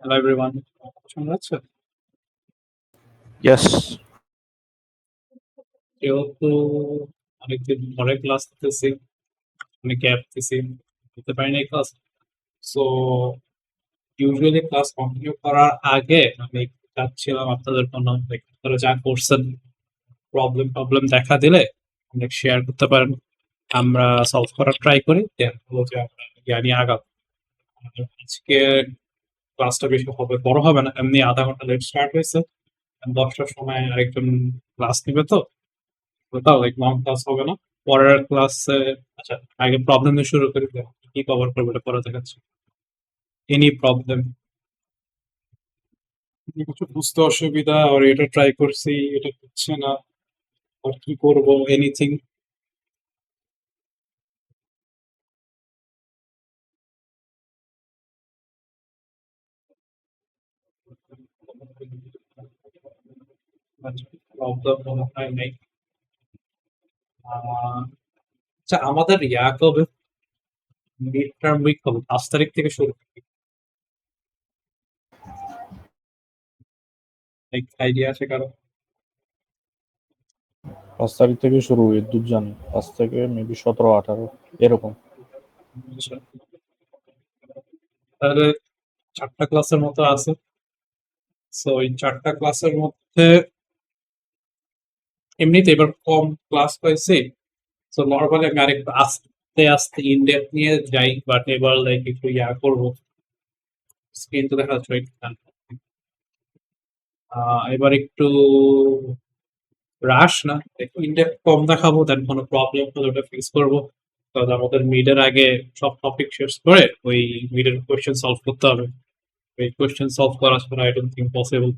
Hello everyone, শোনা যাচ্ছে? Yes. যেহেতু অনেকদিন পরে ক্লাস নিতেছি, অনেক গ্যাপ দিছি, দিতে পারি নাই class. So usually class continue করার আগে আমি একটু চাচ্ছিলাম আপনাদের কোনো আপনারা যা করছেন প্রবলেম দেখা দিলে অনেক শেয়ার করতে পারেন, আমরা সলভ করার ট্রাই করি, দেন হলো যে আমরা জ্ঞানী আগাম। আজকে ক্লাসটা বেশি হবে, বড় হবে না, এমনি আধা ঘন্টা লেট স্টার্ট হয়েছে। 10টার সময় আরেকজন ক্লাস নিবে, তো ওটাও লাইক লং ক্লাস হবে না। পরের ক্লাসে আচ্ছা আগে প্রবলেম দিয়ে শুরু করি, then কি কভার করবো এটা পরে দেখাচ্ছি। এনি প্রবলেম, কিছু বুঝতে অসুবিধা, আর এটা ট্রাই করছি এটা হচ্ছে না, আর কি করবো, এনিথিং। প্রবলেম মনে হয় নাই। আচ্ছা আমাদের ইয়া কবে, মিড টার্ম উইক কবে, 5 তারিখ থেকে শুরু, আইডিয়া আছে কারো? 5 তারিখ থেকে শুরু, বিদ্যুৎ জানি 5 থেকে মেবি 17-18 এরকম। আচ্ছা, তাহলে 4টা ক্লাসের মতো আছে। সো এই 4টা ক্লাসের মধ্যে এমনিতে এবার কম ক্লাস পাইছি। সো নর্মালি আমি আরেকটু আস্তে আস্তে ইনডেপথ নিয়ে যাই, বাট এবার লাইক একটু ইয়া করবো। স্ক্রিন তো দেখা যাচ্ছে right? এবার একটু রাশ না, একটু ইনডেপথ কম দেখাবো, দেন কোনো প্রবলেম হলে ওটা ফিক্স করবো। কারণ আমাদের মিডের আগে সব টপিক শেষ করে ওই মিডের কোয়েশ্চেন সলভ করতে হবে। এই কোয়েশ্চেন সলভ করা ছাড়া আই ডোন্ট থিঙ্ক পসিবল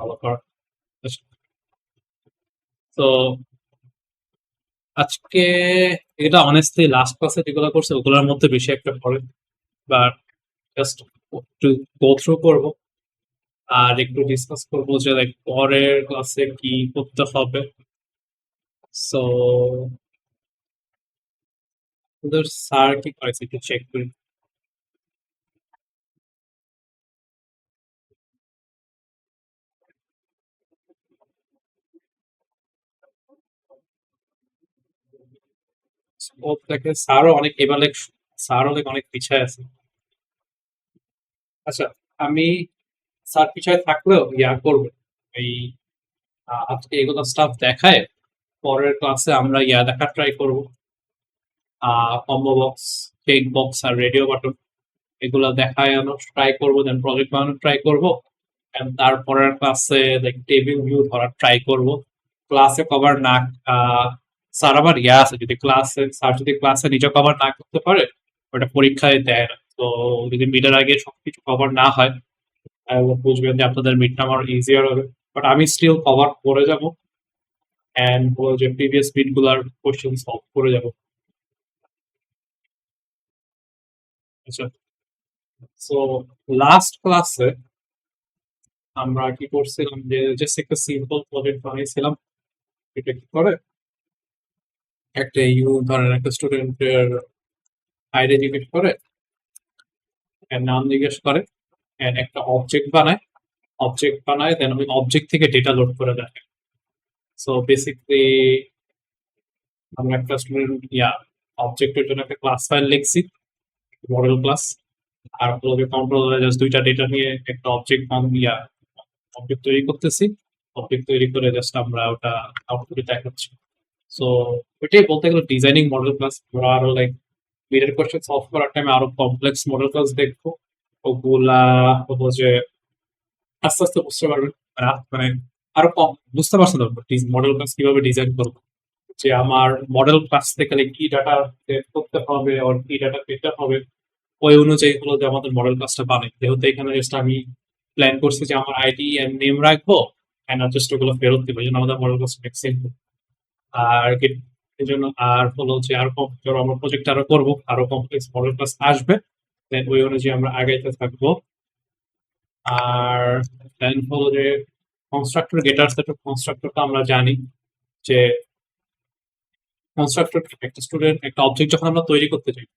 ভালো করা। তো আজকে এটা অনেস্টলি লাস্ট ক্লাসে যেগুলো করছে ওগুলোর মধ্যে বেশি একটা পড়ে, বাট জাস্ট একটু গো থ্রু করবো, আর একটু ডিসকাস করবো যে লাইক পরের ক্লাসে কি করতে হবে। সো ওদের স্যার কি করেছে একটু চেক করি। স্কোপ থেকে স্যারও অনেক এবার লাইক, স্যারও লাইক অনেক পিছায় আছে। আচ্ছা, আমি স্যার পিছায় থাকলেও ইয়া করবো, এই আজকে এগুলো স্টাফ দেখায়, পরের ক্লাসে আমরা ইয়া দেখার ট্রাই করবো, কম্বো বক্স, চেক বক্স আর রেডিও বাটন, এগুলো দেখায় ট্রাই করবো, দেন প্রজেক্ট বানানোর ট্রাই করবো। and তারপরের ক্লাসে লাইক টেবিল ভিউ ধরার ট্রাই করব। ক্লাসে কভার না, স্যার আবার ইয়া আছে, যদি ক্লাসে স্যার যদি ক্লাসে নিজে কভার না করতে পারে ওটা পরীক্ষায় দেয় না। তো যদি মিডের আগে সবকিছু কভার না হয় তাহলে বুঝবেন যে আপনাদের মিডটা আমার ইজিয়ার হবে। বাট আমি স্টিল কভার করে যাব, এন্ড যে প্রিভিয়াস মিড গুলার কোশ্চেন সলভ করে যাব। আচ্ছা, সো লাস্ট ক্লাসে আমরা কি করছিলাম যে জাস্ট একটা সিম্পল প্রজেক্ট বানিয়েছিলাম। এটা কি করে, একটা ধরেন একটা স্টুডেন্টের আইডি জিজ্ঞেস করে, এর নাম জিজ্ঞেস করে, এর একটা অবজেক্ট বানায় দেন ওই অবজেক্ট থেকে ডেটা লোড করে দেয়। সো বেসিক্যালি আমরা একটা স্টুডেন্ট অবজেক্টের জন্য একটা ক্লাস ফাইল লিখছি, মডেল ক্লাস, আর হলো যে কন্ট্রোলারে জাস্ট দুইটা ডেটা নিয়ে একটা অবজেক্ট তৈরি করতেছি। অবজেক্ট তৈরি করে জাস্ট আমরা ওটা আউটপুটে দেখাচ্ছি। সো ওইটাই বলতে গেলে ডিজাইনিং মডেল ক্লাস। আমরা আরো লাইক মিডের কোয়েশ্চেন সলভ করার টাইমে আরো কমপ্লেক্স মডেল ক্লাস দেখবো, ওগুলা হলো যে আস্তে আস্তে বুঝতে পারবেন। মানে আরো কম বুঝতে পারছেন তো মডেল ক্লাস কিভাবে ডিজাইন করবো, যে আমার মডেল ক্লাস থেকে কি ডাটা করতে হবে আর কি ডাটা পেতে হবে, ওই অনুযায়ী হলো যে আমাদের মডেল ক্লাসটা বানাই। যেহেতু এখানে জাস্ট আমি প্ল্যান করছি যে আমার আইডি এন্ড নেম রাখবো, এন্ড জাস্ট ওগুলো ফেরত দিব, এই জন্য আমাদের মডেল ক্লাস অনেক সিম্পল। আর এই জন্য আর হলো যে আর কম আমরা প্রজেক্ট আরো করবো, আরো কমপ্লেক্স মডেল ক্লাস আসবে, দেন ওই অনুযায়ী আমরা আগাইতে থাকবো। আর দেন হলো যে কনস্ট্রাক্টর গেটার সেটআপ, কনস্ট্রাক্টরটা আমরা জানি যে কনস্ট্রাক্টর একটা স্টুডেন্ট একটা অবজেক্ট যখন আমরা তৈরি করতে চাই,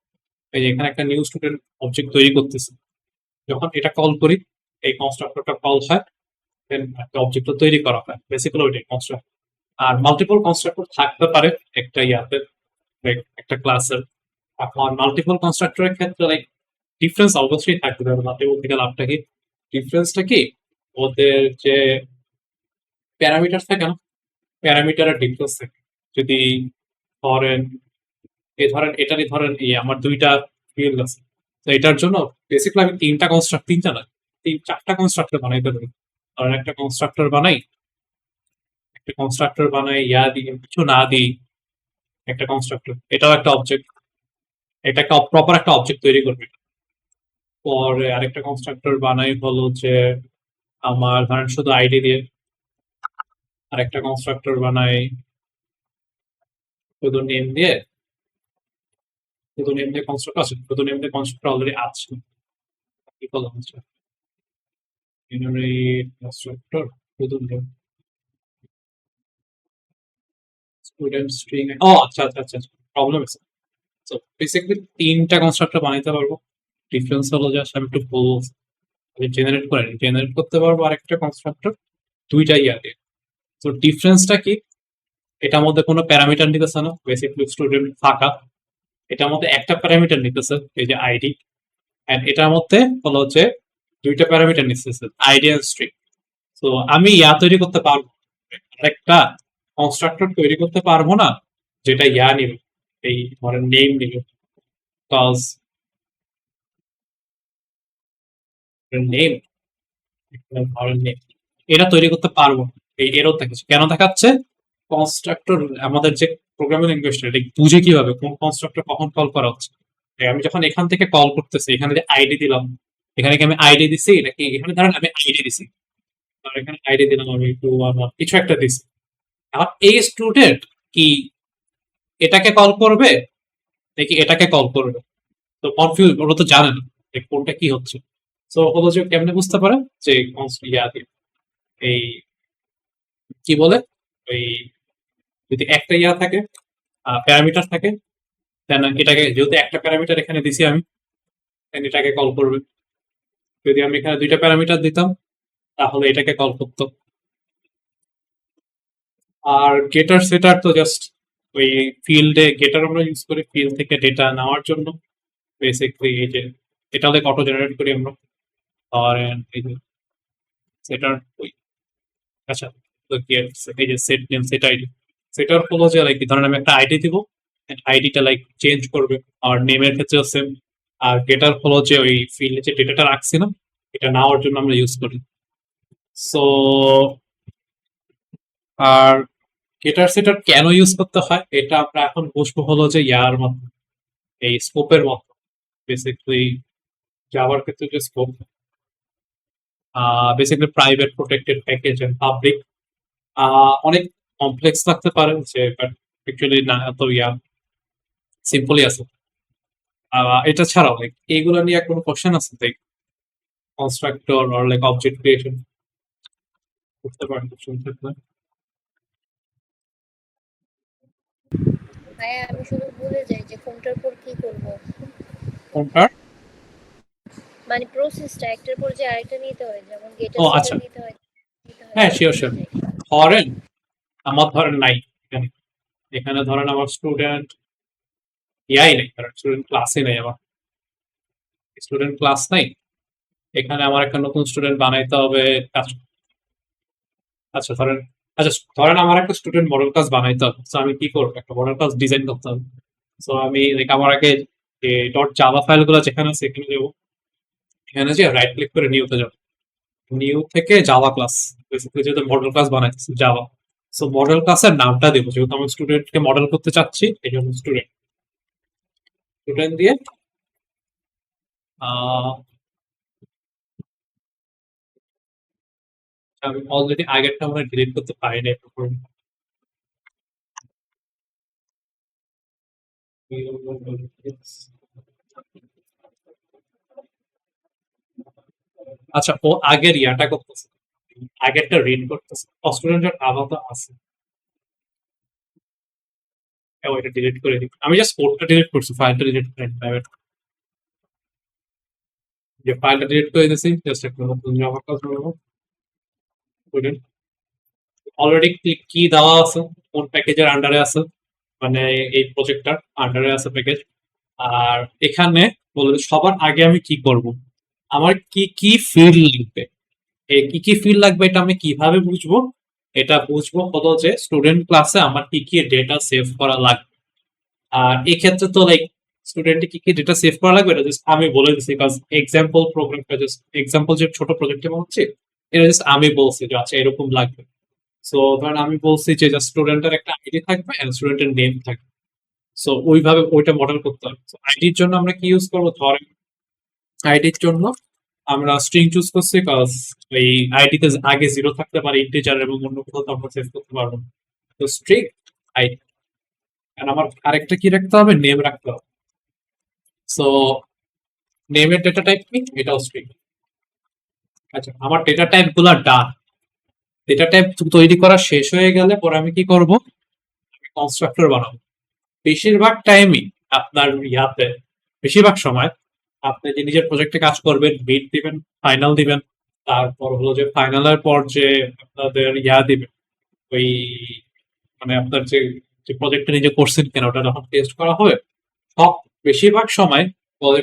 এই যে এখানে একটা নিউ স্টুডেন্ট অবজেক্ট তৈরি করতেছি, যখন এটা কল করি এই কনস্ট্রাক্টরটা কল হয়, দেন একটা অবজেক্ট তৈরি করা হয়, বেসিক্যালি ওইটাই কনস্ট্রাক্টর। আর মাল্টিপল কনস্ট্রাক্টর থাকতে পারে একটা ইয়াতে, একটা ক্লাসের। এখন মাল্টিপল কনস্ট্রাক্টরের ক্ষেত্রে লাইক ডিফারেন্স অবশ্যই থাকতে পারে। মাল্টিপল থেকে লাভটা কি, ডিফারেন্সটা কি, ওদের যে প্যারামিটার থাকে না, প্যারামিটারের ডিফারেন্স থাকে। যদি ধরেন এটারই ধরেন আমার দুইটা ফিল্ড আছে, তো এটার জন্য বেসিক্যালি আমি তিনটা না, চারটা কনস্ট্রাক্টর বানাইতে পারি। ধরেন একটা কনস্ট্রাক্টর বানাই ইয়া দিয়ে, কিছু না দিই, একটা কনস্ট্রাক্টর, এটাও একটা অবজেক্ট, এটা একটা প্রপার একটা অবজেক্ট তৈরি করবে। পরে আরেকটা কনস্ট্রাক্টর বানাই হলো যে আমার ধরেন শুধু আইডি দিয়ে, আরেকটা কনস্ট্রাক্টর বানাই শুধু নেম দিয়ে, শুধু নেম দিয়ে কনস্ট্রাক্টর আছে, শুধু নেম দিয়ে কনস্ট্রাক্টর অলরেডি আছে, কি করলাম কনস্ট্রাক্টর শুধু নেম, স্টুডেন্ট স্ট্রিং, ও আচ্ছা আচ্ছা আচ্ছা, প্রবলেম আছে। তো বেসিক্যালি তিনটা কনস্ট্রাক্টর বানাইতে পারবো। ডিফারেন্স হলো জাস্ট আমি একটু ভুল জেনারেট করতে পারবো আরেকটা কনস্ট্রাক্টর দুইটা ইয়াতে। তো ডিফারেন্সটা কি, এটার মধ্যে কোনো প্যারামিটার নিতেছে না, বেসিক্যালি স্টুডেন্ট ফাঁকা। এটার মধ্যে একটা প্যারামিটার নিতেছে, এই যে আইডি, এন্ড এটার মধ্যে হলো যে দুইটা প্যারামিটার নিতেছে, আইডি এন্ড স্ট্রিং। তো আমি তৈরি করতে পারবো, আরেকটা কনস্ট্রাক্টর তৈরি করতে পারবো না যেটা নিবে, এই ধরেন নেম নিবে, কজ নেম, ধরেন নেম, এটা তৈরি করতে পারবো না। এই এরর দেখাচ্ছে, কেন দেখাচ্ছে, কনস্ট্রাক্টর আমাদের যে প্রোগ্রামিং ল্যাঙ্গুয়েজটা, এটা বুঝে কিভাবে কোন কনস্ট্রাক্টর কখন কল করা হচ্ছে। আমি যখন এখান থেকে কল করতেছি, এখানে যে আইডি দিলাম, এখানে কি আমি আইডি দিছি নাকি, এখানে ধরেন আমি আইডি দিছি, আর এখানে আইডি দিলাম আমি একটু কিছু একটা দিছি। এখন এই স্টুডেন্ট কি এটাকে কল করবে নাকি এটাকে কল করবে, তো কনফিউজ, ওরা তো জানে না যে কোনটা কি হচ্ছে। তো হলো যে কেমনে বুঝতে পারে, যে এই কি বলে, ওই যদি একটা থাকে, প্যারামিটার থাকে, দেন এটাকে যেহেতু একটা প্যারামিটার এখানে দিছি আমি, then এটাকে কল করবে। যদি আমি এখানে দুইটা প্যারামিটার দিতাম, তাহলে এটাকে কল করতো। আর গেটার সেটার তো জাস্ট ওই ফিল্ডে গেটার আমরা ইউজ করি ফিল্ড থেকে ডেটা নেওয়ার জন্য, বেসিক্যালি এই যে এটা লাইক অটো জেনারেট করি আমরা। আর এই যে সেটার ওই, আচ্ছা, তো কি আছে, এই যে সেট নেম সেট আইডি, সেটার হলো যে লাইক ধরেন আমি একটা আইডি দিব, আইডিটা লাইক চেঞ্জ করবে, আর নেমের ক্ষেত্রে সেম। আর গেটার হলো যে ওই ফিল্ডে যে ডেটাটা রাখছি না, এটা নেওয়ার জন্য আমরা ইউজ করি। সো আর গেটার সেটার কেন ইউজ করতে হয় এটা আমরা এখন বুঝবো হলো যে মতো, এই স্কোপের মতো। বেসিক্যালি জাভার ক্ষেত্রে যে scope, basically private, protected, package and public, অনেক কমপ্লেক্স লাগতে পারে, যে বাট অ্যাকচুয়ালি না, এত সিম্পলি আছে। এটা ছাড়াও লাইক এইগুলো নিয়ে কোনো কোশ্চেন আছে, like constructor or like object creation, করতে পারেন কোশ্চেন থাকলে। ভাইয়া আমি শুধু ভুলে যাই যে কোনটার পর কি করব, কোনটার? মানে প্রসেসটা একটার পর যে আরেকটা নিতে হয়, যেমন গেটার ও সেটার আচ্ছা, নিতে হয় হ্যাঁ আমি শিওর ভুলে শিওর। যাই। ধরেন আমার ধরেন নাই এখানে, এখানে ধরেন আমার স্টুডেন্ট নেই, ধরেন স্টুডেন্ট ক্লাসে নেই, আমার স্টুডেন্ট ক্লাস নাই, এখানে আমার একটা নতুন স্টুডেন্ট বানাইতে হবে। আচ্ছা আচ্ছা, ধরেন, আচ্ছা ধরেন আমার একটা স্টুডেন্ট মডেল ক্লাস বানাইতে হবে, তো আমি কি করবো, একটা মডেল ক্লাস ডিজাইন করতে হবে। তো আমি লাইক আমার আগে যে ডট জাভা ফাইল গুলো যেখানে আছে এখানে যাবো, এখানে যে রাইট ক্লিক করে নিউতে যাবো, নিউ থেকে জাভা ক্লাস, বেসিক্যালি যেহেতু মডেল ক্লাস বানাইতেছি জাভা, সো মডেল ক্লাসের নামটা দেবো, যেহেতু আমি স্টুডেন্টকে মডেল করতে চাচ্ছি, এই জন্য স্টুডেন্ট স্টুডেন্ট দিয়ে আহ, আমি অলরেডি আগেরটা আমরা ডিলিট করতে পারি না, একটু করুন। আচ্ছা, ও আগের ইয়াটা করতেছে, আগেরটা রিড করতেছে, স্টুডেন্টের আলাদা আছে। ওইটা ডিলিট করে দিই, আমি জাস্ট কোডটা ডিলিট করছি, ফাইলটা ডিলিট করে দিই। যে ফাইলটা ডিলিট করে দিয়েছি, জাস্ট একটা নতুন জাভা ক্লাস বানাবো। অলরেডি কি দেওয়া আছে, কোন প্যাকেজের আন্ডারে আছে, মানে এই প্রজেক্টটার আন্ডারে আছে প্যাকেজ। আর এখানে বলে সবার আগে আমি কি করব, আমার কি কি ফিল্ড লাগবে, এই কি কি ফিল্ড লাগবে এটা আমি কিভাবে বুঝবো, এটা বুঝবো হলো যে স্টুডেন্ট ক্লাসে আমার কি কি ডেটা সেভ করা লাগবে। আর এই ক্ষেত্রে তো লাইক স্টুডেন্টে কি কি ডেটা সেভ করা লাগবে এটা জাস্ট আমি বলে দিচ্ছি, কাজ এক্সাম্পল প্রোগ্রামটা জাস্ট এক্সাম্পল যে ছোট প্রজেক্টে হচ্ছে এটা জাস্ট আমি বলছি যে আচ্ছা এরকম লাগবে। সো ধরেন আমি বলছি যে জাস্ট স্টুডেন্টের একটা আইডি থাকবে এন্ড স্টুডেন্টের নেম থাকবে। সো ওইভাবে ওইটা মডেল করতে হবে। আইডির জন্য আমরা কি ইউজ করবো, ধরেন আইডির জন্য আমরা স্ট্রিং চুজ করছি, কজ এই আইডিতে আগে জিরো থাকতে পারে ইন্টিজার এবং অন্য কোথাও তো আমরা সেভ করতে পারবো না। তো স্ট্রিং আইডি, আর আমার আরেকটা কি রাখতে হবে, নেম রাখতে হবে। সো নেমের ডেটা টাইপ কি, এটাও স্ট্রিং। আচ্ছা, আমার ডেটা টাইপ গুলা ডান, ডেটা টাইপ তৈরি করা শেষ হয়ে গেলে পরে আমি কি করব, কনস্ট্রাক্টর বানাবো। বেশিরভাগ টাইমই আপনার ইয়াতে, বেশিরভাগ সময় আপনি যে নিজের প্রজেক্টে কাজ করবেন, মিড দিবেন, ফাইনাল দিবেন, তারপর হলো যে ফাইনালের পর যে আপনাদের ইয়া দিবেন, ওই মানে আপনার যে যে প্রজেক্টটা নিজে করছেন কেন ওটা যখন টেস্ট করা হবে, সব বেশিরভাগ সময়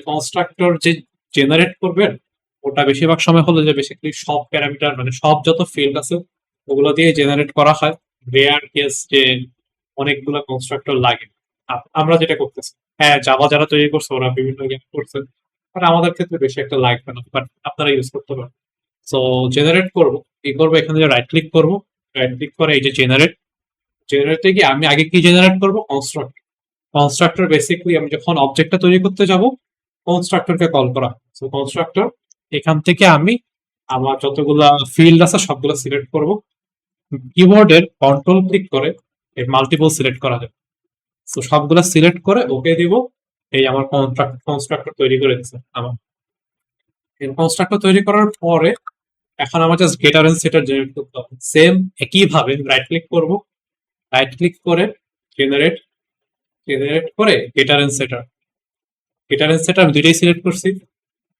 কনস্ট্রাক্টর যে জেনারেট করবেন ওটা বেশিরভাগ সময় হলো যে বেসিক্যালি সব প্যারামিটার মানে সব যত ফিল্ড আছে ওগুলো দিয়ে জেনারেট করা হয়। রেয়ার কেস যে অনেকগুলো কনস্ট্রাক্টর লাগে। আমরা যেটা করতেছি, হ্যাঁ জাভা যারা তৈরি করছে ওরা বিভিন্ন গেম করছে, বাট আমাদের ক্ষেত্রে বেশি একটা লাগবে না, বাট আপনারা ইউজ করতে পারেন। সো জেনারেট করবো, কি করবো, এখানে যে রাইট ক্লিক করবো, রাইট ক্লিক করে এই যে জেনারেট, জেনারেটে গিয়ে আমি আগে কি জেনারেট করবো, কনস্ট্রাক্টর। কনস্ট্রাক্টর বেসিক্যালি আমি যখন অবজেক্টটা তৈরি করতে যাব কনস্ট্রাক্টরকে কল করা। সো কনস্ট্রাক্টর, এখান থেকে আমি আমার যতগুলা ফিল্ড আছে সবগুলো সিলেক্ট করব। কিবোর্ডের কন্ট্রোল ক্লিক করে এই মাল্টিপল সিলেক্ট করা যায়। তো সবগুলা সিলেক্ট করে ওকে দিব। এই আমার কনস্ট্রাক্টর তৈরি করে দিচ্ছে আমার। কনস্ট্রাক্টর তৈরি করার পরে এখন আমার জাস্ট গেটার এন্ড সেটার জেনারেট করতে হবে। সেম একই ভাবে রাইট ক্লিক করব, রাইট ক্লিক করে জেনারেট, জেনারেট করে গেটার এন্ড সেটার, গেটার এন্ড সেটার আমি দুইটাই সিলেক্ট করছি।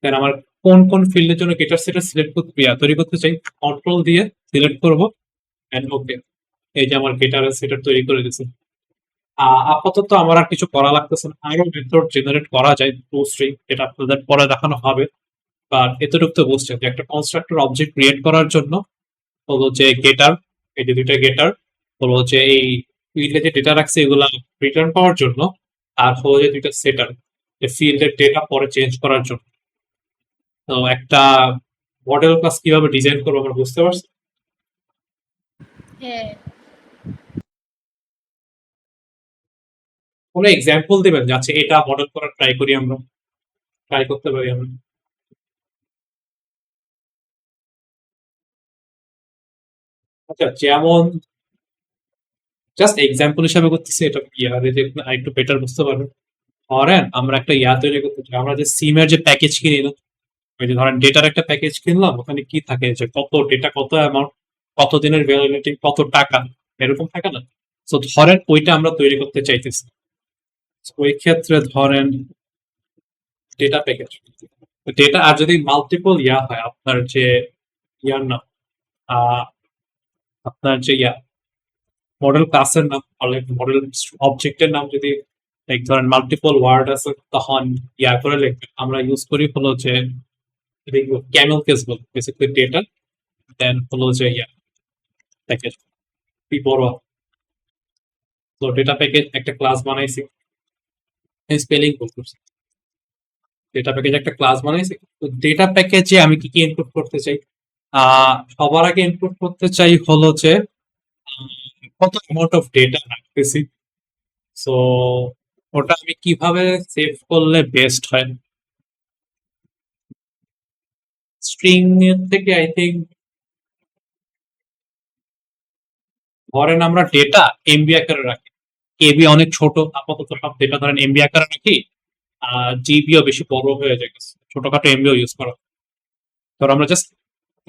দেন আমার কোন কোন ফিল্ডের জন্য গেটার সেটার সিলেক্ট করতে তৈরি করতে চাই, কন্ট্রোল দিয়ে সিলেক্ট করব এন্ড ওকে। এই যে আমার গেটার এন্ড সেটার তৈরি করে দিয়েছে। আপাতত আমার আর কিছু করা লাগতেছে না, আরো মেথড জেনারেট করা যায় টু স্ট্রিং, যেটা আপনাদের পরে দেখানো হবে। বাট এতটুকু তো বুঝছেন যে একটা কনস্ট্রাক্টর অবজেক্ট ক্রিয়েট করার জন্য হলো যে গেটার, এই যে দুইটা গেটার, হলো যে এই ফিল্ডে যে ডেটা রাখছে এগুলা রিটার্ন পাওয়ার জন্য, আর হলো যে দুইটা সেটার, যে ফিল্ডের ডেটা পরে চেঞ্জ করার জন্য। তো একটা মডেল ক্লাস কিভাবে ডিজাইন করবো আমরা বুঝতে পারছি। হ্যাঁ, কোনো এক্সাম্পল দিবেন যে আচ্ছা এটা মডেল করার ট্রাই করি, আমরা ট্রাই করতে পারি আমরা। আচ্ছা, যেমন জাস্ট এক্সাম্পল হিসাবে করতেছি, এটা ইয়ারে যে একটু বেটার বুঝতে পারবেন। ধরেন আমরা একটা ইয়া তৈরি করতে চাই, আমরা যে সিমের যে প্যাকেজ কিনি না, ওই যে ধরেন ডেটার একটা প্যাকেজ কিনলাম, ওখানে কি থাকে যে কত ডেটা, কত অ্যামাউন্ট, কত দিনের ভ্যালিডিটি, কত টাকা, এরকম থাকে না। তো ধরেন ওইটা আমরা তৈরি করতে চাইতেছি। So, ওই ক্ষেত্রে ধরেন ডেটা প্যাকেজ, ডেটা আর যদি মাল্টিপল ইয়া হয় আপনার যে ইয়ার নাম, আহ, আপনার যে ইয়া মডেল ক্লাসের নাম, মডেল অবজেক্টের নাম যদি লাইক ধরেন মাল্টিপল ওয়ার্ড আছে তখন ইয়া করে লিখবেন। আমরা ইউজ করি হলো যে ক্যামেল কেস বল, বেসিক্যালি ডেটা দেন হলো যে ইয়া প্যাকেজ কি বড়। তো ডেটা প্যাকেজ একটা ক্লাস বানাইছি, স্পেলিং ভুল করছি, ডেটা প্যাকেজ একটা ক্লাস বানাইছি। তো ডেটা প্যাকেজে আমি কি কি ইনপুট করতে চাই, সবার আগে ইনপুট করতে চাই হলো যে কত অ্যামাউন্ট অফ ডেটা রাখতেছি। সো ওটা আমি কিভাবে সেভ করলে বেস্ট হয়, স্ট্রিং থেকে আই থিঙ্ক ধরেন আমরা ডেটা এমবি আকারে রাখি, কেবি অনেক ছোট, আপাতত সব ডেটা ধরেন এমবি আকারে রাখি, জিবিও বেশি বড় হয়ে যায়, ছোটখাটো এমবিও ইউজ করা। ধর আমরা জাস্ট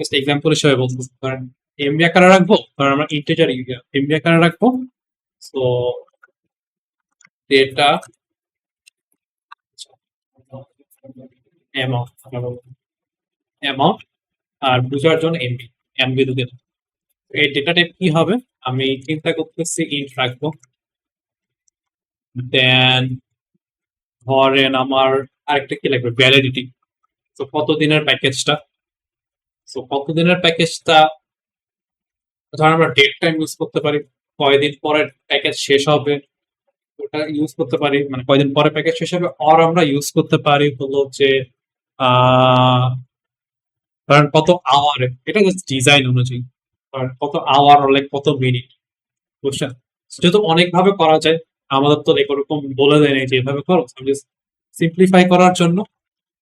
জাস্ট এক্সাম্পল হিসেবে বলতেছি, ধরেন এমবি আকারে রাখবো, ধরেন আমরা ইন্টিজার এমবি আকারে রাখবো। সো ডেটা অ্যামাউন্ট অ্যামাউন্ট, আর বুঝার জন্য এমবি, এমবি দিতে। এই ডেটা টাইপ কি হবে, আমি চিন্তা করতেছি ইন্ট রাখবো। দেন ধরেন আমার আরেকটা কি লাগবে, ভ্যালিডিটি। তো কতদিনের প্যাকেজটা, তো কতদিনের প্যাকেজটা ধর আমরা ডেট টাইম ইউজ করতে পারি, কয়দিন পরে প্যাকেজ শেষ হবে ওটা ইউজ করতে পারি, মানে কয়দিন পরে প্যাকেজ শেষ হবে। আর আমরা ইউজ করতে পারি হলো যে আহ ধরেন কত আওয়ারে, এটা জাস্ট ডিজাইন অনুযায়ী, ধরেন কত আওয়ার লাইক কত মিনিট, বুঝছেন? যেহেতু অনেক ভাবে করা যায়, আমাদের তো এরকম বলে দেয় নাই যে এভাবে করো, আমি জাস্ট সিম্পলিফাই করার জন্য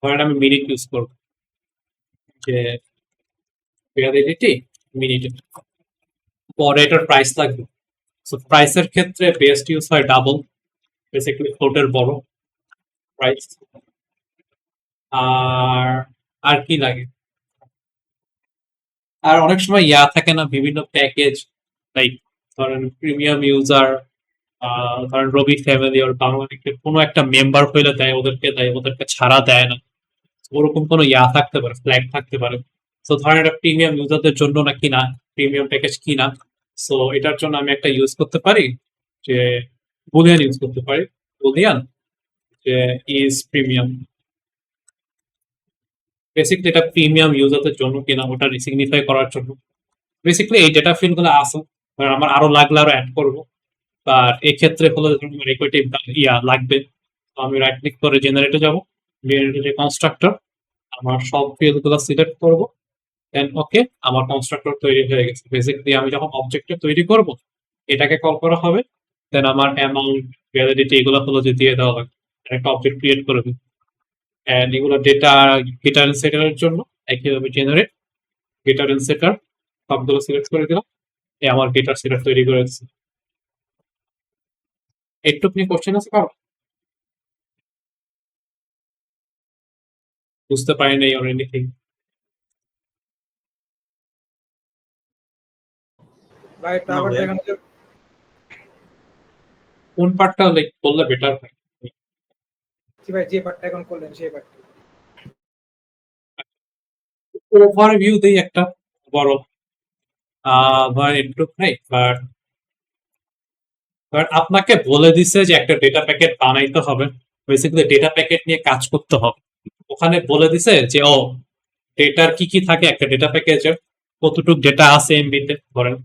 ধরেন আমি মিনিট ইউজ করবো, যে ভ্যালিডিটি মিনিটে। পরে এটার প্রাইস লাগবে, সো প্রাইসের ক্ষেত্রে বেস্ট ইউজ হয় ডাবল, বেসিক্যালি ফ্লোটের বড় প্রাইস। আর আর কি লাগে, আর অনেক সময় ইয়া থাকে না, বিভিন্ন প্যাকেজ লাইক ধরেন প্রিমিয়াম ইউজার, ধরেন রবি ফ্যামিলি ওর বাংলাদেশের কোনো একটা মেম্বার হইলে দেয়, দেয়, ওদেরকে ছাড়া দেয় না, ওরকম কোনো ইয়া থাকতে পারে, ফ্ল্যাগ থাকতে পারে। সো ধরেন এটা প্রিমিয়াম ইউজারদের জন্য না কিনা, প্রিমিয়াম প্যাকেজ কিনা, সো এটার জন্য আমি একটা ইউজ করতে পারি যে বুলিয়ান ইউজ করতে পারি, বুলিয়ান যে ইজ প্রিমিয়াম। বেসিকলি এটা প্রিমিয়াম ইউজারদের জন্য কিনা ওটা সিগনিফাই করার জন্য। বেসিক্যালি এই ডেটা ফিল্ড গুলো আছে, আমার আরো লাগলে আরো অ্যাড করবো। আর এক্ষেত্রে হলো রেকর্ডিভ ইয়া লাগবে, তো আমি রাইট ক্লিক করে জেনারেটে যাব, জেনারেটে যে কনস্ট্রাক্টর, আমার সব ফিল্ড গুলো সিলেক্ট করবো, দেন ওকে, আমার কনস্ট্রাক্টর তৈরি হয়ে গেছে। বেসিক্যালি আমি যখন অবজেক্টটা তৈরি করব, এটাকে কল করা হবে, দেন আমার অ্যামাউন্ট, ভ্যালিডিটি এগুলো হলো যে দিয়ে দেওয়া লাগবে, একটা অবজেক্ট ক্রিয়েট করে দিই। এন্ড এগুলো ডেটা গেটার এন্ড সেটারের জন্য একইভাবে জেনারেট গেটার এন্ড সেটার, সবগুলো সিলেক্ট করে দিলাম, আমার গেটার সেটার তৈরি করে দিচ্ছি। একটু আপনি কোশ্চেন আছে কারো, বুঝতে পারি নাই অর এনিথিং? ভাই না আবার ভাই। দেখানো যাবে? কোন পার্টটা লাইক বললে বেটার হয়? জি ভাই, যে পার্টটা এখন করলেন সেই পার্টটা। ওভারভিউ দেই একটা বড়, ধরেন একটু নাই, বাট আপনাকে বলে দিছে যে একটা ডেটা প্যাকেট বানাইতে হবে, বেসিক্যালি ডেটা প্যাকেট নিয়ে কাজ করতে হবে। ওখানে বলে দিছে যে ও ডেটার কি কি থাকে একটা ডেটা প্যাকেজের, কতটুক ডেটা আছে এমবিতে ধরেন,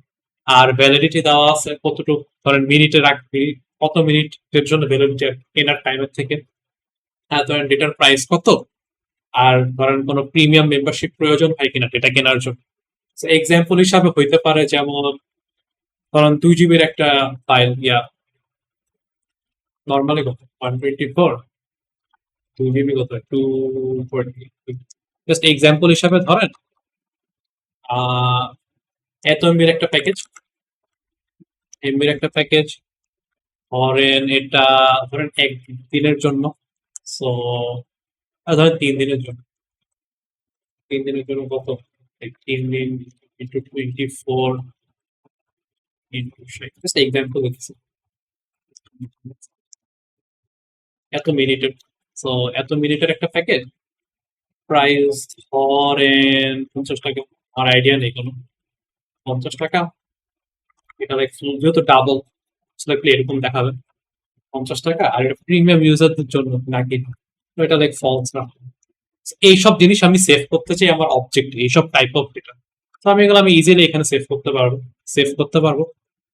আর ভ্যালিডিটি দেওয়া আছে কতটুক, ধরেন মিনিটে রাখবি, কত মিনিটের জন্য ভ্যালিডিটি কেনার টাইমের থেকে, আর ধরেন ডেটার প্রাইস কত, আর ধরেন কোনো প্রিমিয়াম মেম্বারশিপ প্রয়োজন হয় কিনা ডেটা কেনার জন্য। এক্সাম্পল হিসাবে হইতে পারে যেমন ধরেন 2 জিবির একটা ফাইল, ইয়া নর্মালি কত 124, 2 জিবি কত 240, জাস্ট এক্সাম্পল হিসাবে ধরেন এত এমবির একটা প্যাকেজ, এমবির একটা প্যাকেজ ধরেন এটা ধরেন একদিনের জন্য, সো ধরেন 3 দিনের জন্য, 3 দিনের জন্য কত, 3 দিন ইন্টু 24 ইন্টু 60, জাস্ট এক্সাম্পল দিচ্ছি, এত মিনিটের। সো এত মিনিটের একটা প্যাকেজ, প্রাইস ধরেন 50 টাকা, আমার আইডিয়া নেই কোনো, 50 টাকা। এটা লাইক যেহেতু ডাবল, এরকম দেখাবে 50 টাকা, আর এটা প্রিমিয়াম ইউজারদের জন্য নাকি, তো এটা লাইক ফলস না। এইসব জিনিস আমি সেভ করতে চাই আমার অবজেক্ট, এইসব টাইপ অফ ডেটা, তো আমি এগুলো আমি ইজিলি এখানে সেভ করতে পারবো।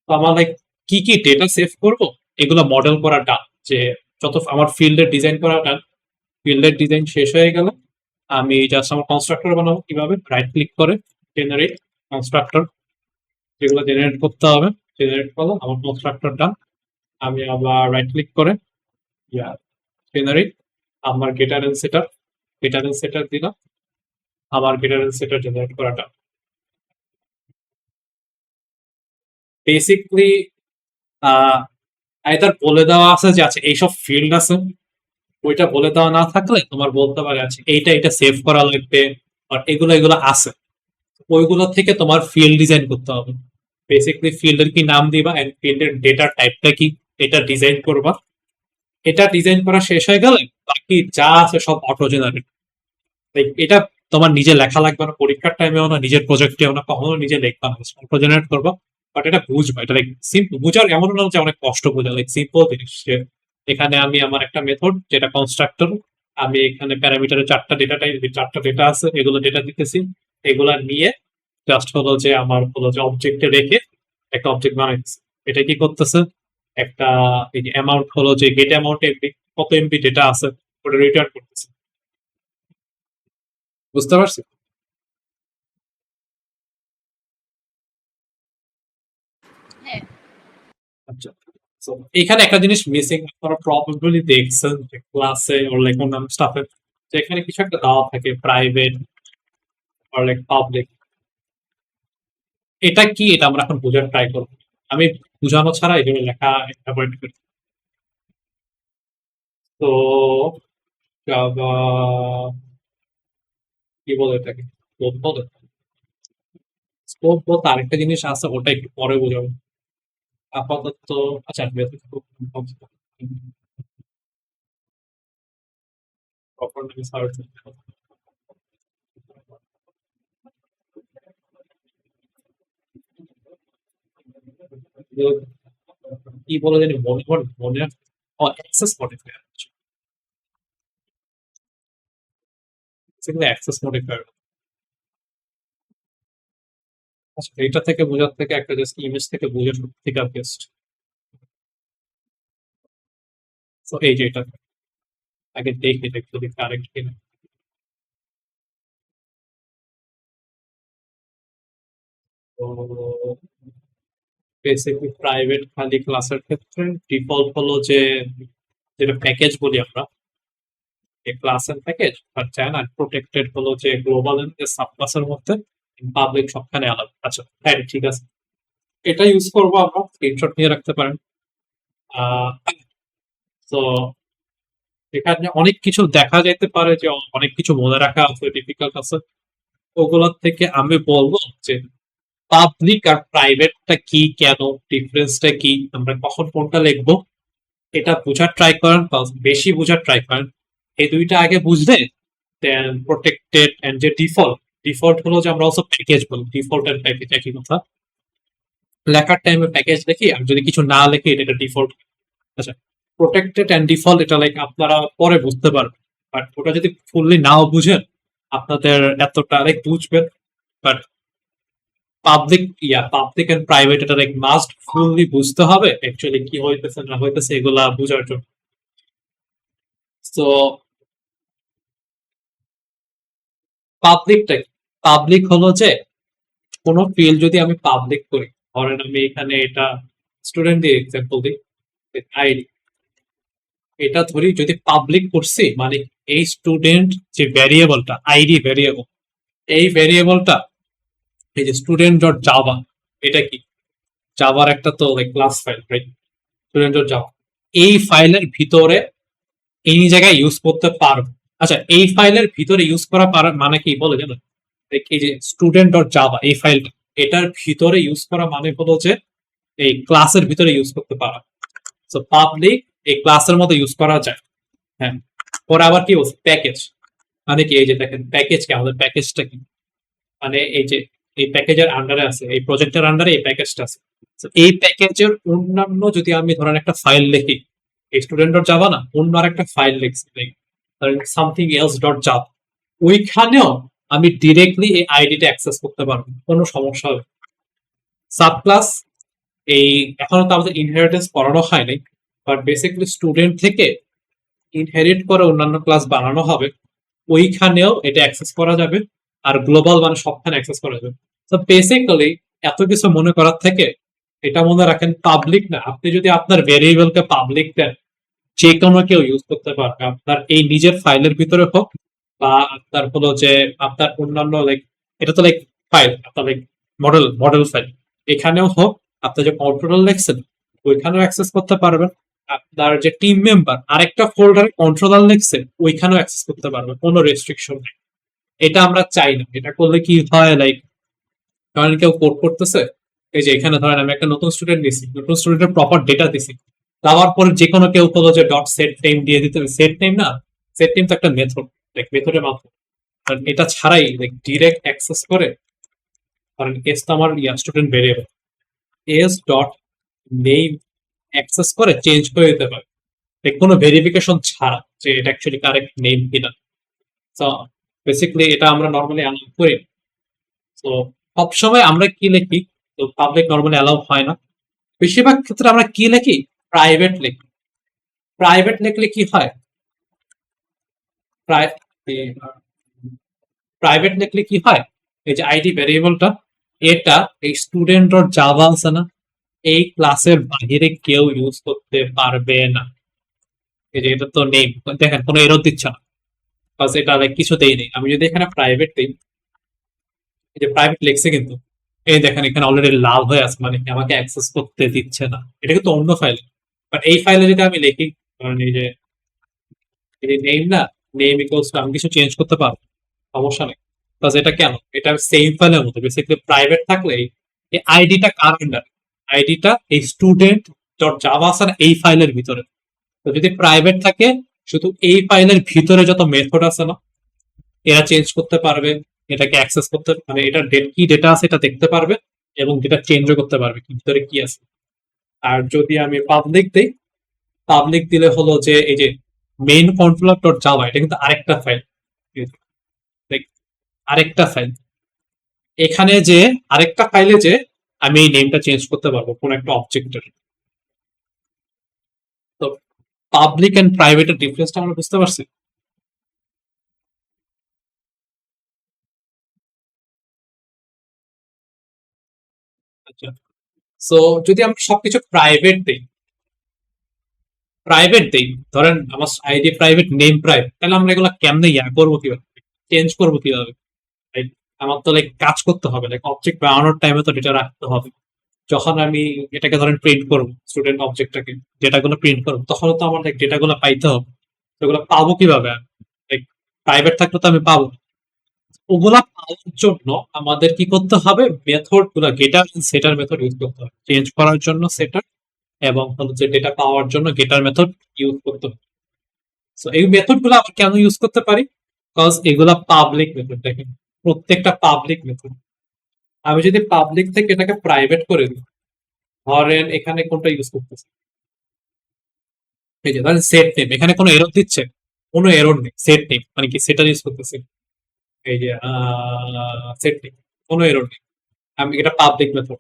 তো আমার লাইক কি কি ডেটা সেভ করব, এগুলো মডেল করা ডান, যে যত আমার ফিল্ডের ডিজাইন করা ডান, ফিল্ডের ডিজাইন শেষ হয়ে গেলে আমি জাস্ট আমার কনস্ট্রাক্টর বানাবো। কিভাবে, রাইট ক্লিক করে জেনারেট কনস্ট্রাক্টর, যেগুলো জেনারেট করতে হবে জেনারেট করলাম, আমার কনস্ট্রাক্টর ডান। আমি আবার রাইট ক্লিক করে জেনারেট আমার গেটার এন্ড সেটার দিলাম, আমার গেটার এন্ড সেটার জেনারেট করাটা বেসিকলি আইদার বলে দেওয়া আছে যে আচ্ছা এইসব ফিল্ড আছে, ওইটা বলে দেওয়া না থাকলে তোমার বলতে পারে আছে এইটা এটা সেভ করা লাগবে, আর এগুলো আছে, ওইগুলো থেকে তোমার ফিল্ড ডিজাইন করতে হবে। বেসিকলি ফিল্ডের কি নাম দিবা এন্ড ফিল্ডের ডেটা টাইপটা কি, এটা ডিজাইন করবা। এটা ডিজাইন করা শেষ হয়ে গেলে বাকি যা আছে সব অটো জেনারেট, এটা তোমার নিজে লেখা লাগবে না, পরীক্ষার টাইমেও না, নিজের প্রজেক্টেও না, কখনো নিজে লিখবা না, অটো জেনারেট করবা। বাট এটা বুঝবা, এটা লাইক সিম্পল বুঝার, এমন না যে অনেক কষ্ট বোঝা, লাইক সিম্পল জিনিস যে এখানে আমি আমার একটা মেথড যেটা কনস্ট্রাক্টর, আমি এখানে প্যারামিটারের চারটা ডেটা আছে, এগুলো ডেটা দিতেছি, এগুলা নিয়ে জাস্ট হলো যে আমার হলো যে অবজেক্টে রেখে একটা অবজেক্ট বানাইতেছে। এটা কি করতেছে, একটা এই যে অ্যামাউন্ট হলো যে গেট অ্যামাউন্ট এমবি, কত এমবি ডেটা আছে ওটা রিটার্ন করতেছে। বুঝতে পারছি? হ্যাঁ। আচ্ছা, so এখানে একটা জিনিস মিসিং, আপনারা প্রবাবলি দেখছেন যে ক্লাসে ওর লাইক অন্যান্য স্টাফে যে এখানে কিছু একটা দেওয়া থাকে প্রাইভেট আর লাইক পাবলিক। এটা কি, এটা আমরা এখন বোঝার ট্রাই করবো। আমি বোঝানো ছাড়া এই জন্য লেখা অ্যাভয়েড করি। তো জাভা কি বলে এটাকে, স্কোপ বলে। স্কোপ বলতে আরেকটা জিনিস আছে, ওটা একটু পরে বোঝাবো। আপাতত আচ্ছা method খুব properly search কি বলে জানি মনে অ্যাক্সেস মডিফায়ার, সেগুলো অ্যাক্সেস মডিফায়ার। আচ্ছা, এটা থেকে বোঝার থেকে একটা জাস্ট ইমেজ থেকে বোঝা সব থেকে বেস্ট। তো এই যে এটা আগে দেখি যদি কারেক্ট কিনা। তো বেসিকলি প্রাইভেট খালি ক্লাসের ক্ষেত্রে ডিফল্ট হলো যে যেটা প্যাকেজ বলি আমরা, এই ক্লাস এন্ড প্যাকেজ, আর চ্যান আর প্রোটেক্টেড হলো যে গ্লোবাল এন্ড সাব ক্লাসের মধ্যে, পাবলিক সবখানে আলাদা। আচ্ছা হ্যাঁ ঠিক আছে, এটা ইউজ করবো আমরা, স্ক্রিনশট নিয়ে রাখতে পারেন। তো এখানে অনেক কিছু দেখা যেতে পারে যে অনেক কিছু মনে রাখা আছে, ডিফিকাল্ট আছে, ওগুলোর থেকে আমি বলবো যে পাবলিক আর প্রাইভেটটা কি, কেন ডিফারেন্সটা কি, আমরা কখন কোনটা লিখবো, এটা বোঝার ট্রাই করেন, বেশি বোঝার ট্রাই করেন। এই দুইটা আগে বুঝলে দেন প্রোটেক্টেড এন্ড যে ডিফল্ট হলো যে আমরা অলসো প্যাকেজ বলি, ডিফল্ট এন্ড প্যাকেজ একই কথা। লেখার টাইমে প্যাকেজ লিখি, আর যদি কিছু না লিখি এটা ডিফল্ট। আচ্ছা, প্রোটেক্টেড এন্ড ডিফল্ট এটা লাইক আপনারা পরে বুঝতে পারবেন, বাট ওটা যদি ফুললি নাও বুঝেন আপনাদের এতটা লাইক বুঝবেন। বাট পাবলিক এন্ড প্রাইভেট এটা লাইক মাস্ট ফুললি বুঝতে হবে অ্যাকচুয়ালি কি হইতেছে না হইতেছে এগুলা বোঝার জন্য। তো পাবলিকটা, পাবলিক হলো যে কোনো ফিল্ড যদি আমি পাবলিক করি, ধরেন আমি এখানে এটা স্টুডেন্ট দিয়ে এক্সাম্পল দিই, আইডি এটা ধরি যদি পাবলিক করছি, মানে এই স্টুডেন্ট যে ভ্যারিয়েবলটা আইডি ভ্যারিয়েবল, এই ভ্যারিয়েবলটা এই যে স্টুডেন্ট ডট জাভা, এটা কি জাভার একটা তো like class file, right? Student dot Java, এই ফাইলের ভিতরে এই জায়গায় ইউজ করতে পারবো। আচ্ছা, এই ফাইলের ভিতরে ইউজ করা পারার মানে কি বলে জানো, এই যে স্টুডেন্ট ডট জাভা এই ফাইলটা, এটার ভিতরে ইউজ করা মানে হলো যে এই ক্লাসের ভিতরে ইউজ করতে পারা। সো পাবলিক এই ক্লাসের মধ্যে ইউজ করা যায়। হ্যাঁ, পরে আবার কি বলছে প্যাকেজ, মানে কি এই যে দেখেন প্যাকেজ কি, আমাদের প্যাকেজটা কি, মানে এই যে এই প্যাকেজের আন্ডারে আছে, এই প্রজেক্টের আন্ডারে এই প্যাকেজটা আছে। এই প্যাকেজের অন্যান্য যদি আমি ধরেন একটা ফাইল লিখি, এই স্টুডেন্ট ডট জাভা না, অন্য আর একটা ফাইল লিখছি সামথিং এলস ডট জাভা, ওইখানেও আমি ডিরেক্টলি এই আইডিটা অ্যাক্সেস করতে পারবো, কোনো সমস্যা হবে। সাব ক্লাস এই এখনো তো আমাদের ইনহেরিটেন্স পড়ানো হয় নাই, বাট বেসিক্যালি স্টুডেন্ট থেকে ইনহেরিট করে অন্যান্য ক্লাস বানানো হবে, ওইখানেও এটা অ্যাক্সেস করা যাবে, আর গ্লোবাল মানে সবখানে অ্যাক্সেস করা যাবে। তো বেসিক্যালি এত কিছু মনে করার থেকে এটা মনে রাখেন পাবলিক না, আপনি যদি আপনার ভেরিয়েবলকে পাবলিক দেন, যে কোনো কেউ ইউজ করতে পারবে, আপনার এই নিজের ফাইলের ভিতরে হোক বা আপনার হলো যে আপনার অন্যান্য লাইক এটা তো লাইক ফাইল, আপনার লাইক মডেল ফাইল, এখানেও হোক, আপনার যে কন্ট্রোলার লেখছেন ওইখানেও অ্যাক্সেস করতে পারবেন। আপনার যে টিম মেম্বার আরেকটা ফোল্ডারে কন্ট্রোলার লেখছে ওইখানেও অ্যাক্সেস করতে পারবেন, কোনো রেস্ট্রিকশন নেই। এটা আমরা চাই না। এটা করলে কি হয়, লাইক ধরেন কেউ কোড করতেছে, এই যে এখানে ধরেন আমি একটা নতুন স্টুডেন্ট দিছি, নতুন স্টুডেন্টের প্রপার ডেটা দিছি, দেওয়ার পরে যে কোনো কেউ হলো যে ডট সেট নেম দিয়ে দিতে, সেট নেম না, সেট নেম তো একটা মেথড, লাইক মেথডের মাধ্যমে কারণ এটা ছাড়াই ডিরেক্ট অ্যাক্সেস করে, কারণ এস তো আমার student variable, S dot name access করে চেঞ্জ করে দিতে পারে কোনো ভেরিফিকেশন ছাড়া যে এটা অ্যাকচুয়ালি কারেক্ট নেম কিনা। তো বেসিক্যালি এটা আমরা নর্মালি অ্যালাউ করি। তো সবসময় আমরা কি লিখি, তো পাবলিক নর্মালি অ্যালাউ হয় না, বেশিরভাগ ক্ষেত্রে আমরা কি লিখি, প্রাইভেট লিখি। প্রাইভেট লিখলে কি হয়, প্রাইভেট লিখলে কি হয়, এই যে আইডি ভ্যারিয়েবলটা, এটা এই স্টুডেন্ট ডট জাভা আছে না, এই ক্লাসের বাইরে কেউ ইউজ করতে পারবে না। এই যে এটা তো নেম, দেখেন কোনো এরর দিচ্ছে না, বাস এটা কিছুতেই নেই। আমি যদি এখানে প্রাইভেট দিই, এই যে প্রাইভেট লিখছে কিন্তু, এই দেখেন এখানে অলরেডি লাল হয়ে আছে, মানে কি আমাকে অ্যাক্সেস করতে দিচ্ছে না। এটা কিন্তু অন্য ফাইল, বাট এই ফাইলে যদি আমি লিখি, কারণ এই যে নেম না, নেম ইকুয়ালস টু, আমি কিছু চেঞ্জ করতে পারবো, সমস্যা নেই। বাস এটা কেন, এটা সেম ফাইলের মতো, বেসিক্যালি প্রাইভেট থাকলে এই আইডিটা কার আন্ডার, আইডিটা এই স্টুডেন্ট ডট জাভা আছে না এই ফাইলের ভিতরে। তো যদি প্রাইভেট থাকে, শুধু এই ফাইলের ভিতরে যত মেথড আছে না, এরা চেঞ্জ করতে পারবে, এটাকে অ্যাক্সেস করতে, মানে এটা কি ডেটা আছে এটা দেখতে পারবে, এবং ডেটা চেঞ্জও করতে পারবে কি ভিতরে কি আছে। আর যদি আমি পাবলিক দিই, পাবলিক দিলে হলো যে এই যে মেইন কন্ট্রোলার ডট জাভা, এটা কিন্তু আরেকটা ফাইল, আরেকটা ফাইল। এখানে যে আরেকটা ফাইলে যে আমি এই নেমটা চেঞ্জ করতে পারবো কোন একটা অবজেক্টের। তো পাবলিক এন্ড প্রাইভেটের ডিফারেন্সটা আমরা বুঝতে পারছি। আচ্ছা, সো যদি আমরা সবকিছু প্রাইভেট দিই, ধরেন আমার আইডি প্রাইভেট, নেম প্রাইভেট, তাহলে আমরা এগুলো কেমনে করবো কিভাবে, চেঞ্জ করবো কিভাবে? Right? আমার তো কাজ করতে হবে, অবজেক্ট বানানোর টাইমে তো ডেটা রাখতে হবে। যখন আমি এটাকে ধরেন প্রিন্ট করবো, স্টুডেন্ট অবজেক্টটাকে ডেটাগুলো প্রিন্ট করবো, তখন তো আমার ডেটাগুলো পাইতে হবে। সেগুলো পাবো কিভাবে? প্রাইভেট থাকলে তো আমি পাবো না। ওগুলা পাওয়ার জন্য আমাদের কি করতে হবে, মেথড গুলা, গেটার সেটার মেথড ইউজ করতে হবে, চেঞ্জ করার জন্য সেটার, এবং হচ্ছে ডেটা পাওয়ার জন্য গেটার মেথড ইউজ করতে হবে। সো এই মেথড গুলো আমরা কেন ইউজ করতে পারি, বিকজ এগুলা পাবলিক মেথড। দেখেন প্রত্যেকটা পাবলিক মেথড। আমি যদি পাবলিক থেকে এটাকে প্রাইভেট করে দিই, ধরেন এখানে কোনটা ইউজ করতেছে, এই যে ধরেন সেট নেম, এখানে কোনো এরর দিচ্ছে, কোনো এরর নেই, সেট নেম মানে কি সেটার ইউজ করতেছে, এই যে সেট নেম, কোনো এরর নেই, আমি এটা পাবলিক মেথড।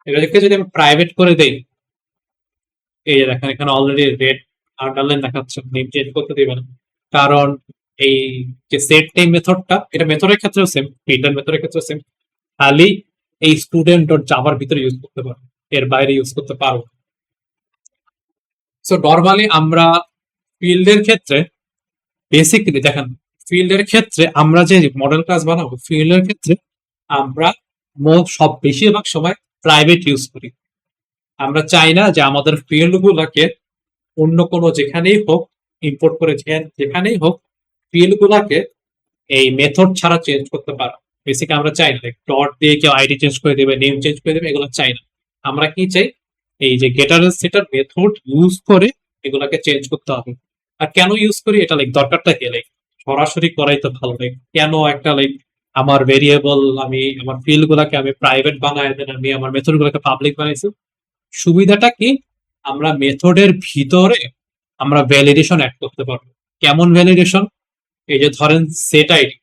এটাকে যদি আমি প্রাইভেট করে দেই, এই যে দেখেন এখানে অলরেডি রেড আন্ডারলাইন দেখাচ্ছে, নেম চেঞ্জ করতে দিবে না, কারণ এই যে সেট নেম মেথডটা, এটা মেথডের ক্ষেত্রেও সেম, প্রিন্টার মেথডের ক্ষেত্রেও সেম, খালি এই স্টুডেন্ট ডট জাভার ভিতরে ইউজ করতে পারবো, এর বাইরে ইউজ করতে পারবো। সো নর্মালি আমরা ফিল্ডের ক্ষেত্রে, বেসিক্যালি দেখেন ফিল্ডের ক্ষেত্রে আমরা যে মডেল ক্লাস বানাবো, ফিল্ডের ক্ষেত্রে আমরা সব বেশিরভাগ সময় প্রাইভেট ইউজ করি। আমরা চাই না যে আমাদের ফিল্ড গুলাকে অন্য কোনো যেখানেই হোক ইম্পোর্ট করে, যেখানেই হোক ফিল্ড গুলাকে এই মেথড ছাড়া চেঞ্জ করতে পারো। বেসিক আমরা চাই না ডট দিয়ে কেউ আইডি চেঞ্জ করে দেবে, নেম চেঞ্জ করে দেবে, এগুলো চাই না। আমরা কি চাই, এই যে গেটার সেটার মেথড ইউজ করে এগুলাকে চেঞ্জ করতে হবে। আর কেন ইউজ করি এটা দরকারটা কি, সরাসরি করাই তো ভালো। কেন একটা আমার ভেরিয়েবল, আমি আমার ফিল্ড গুলাকে আমি প্রাইভেট বানাই দেন, আমি আমার মেথড গুলাকে পাবলিক বানাইছি। সুবিধাটা কি, আমরা মেথডের ভিতরে আমরা ভ্যালিডেশন অ্যাড করতে পারবো। কেমন ভ্যালিডেশন, এই যে ধরেন সেট আইডি,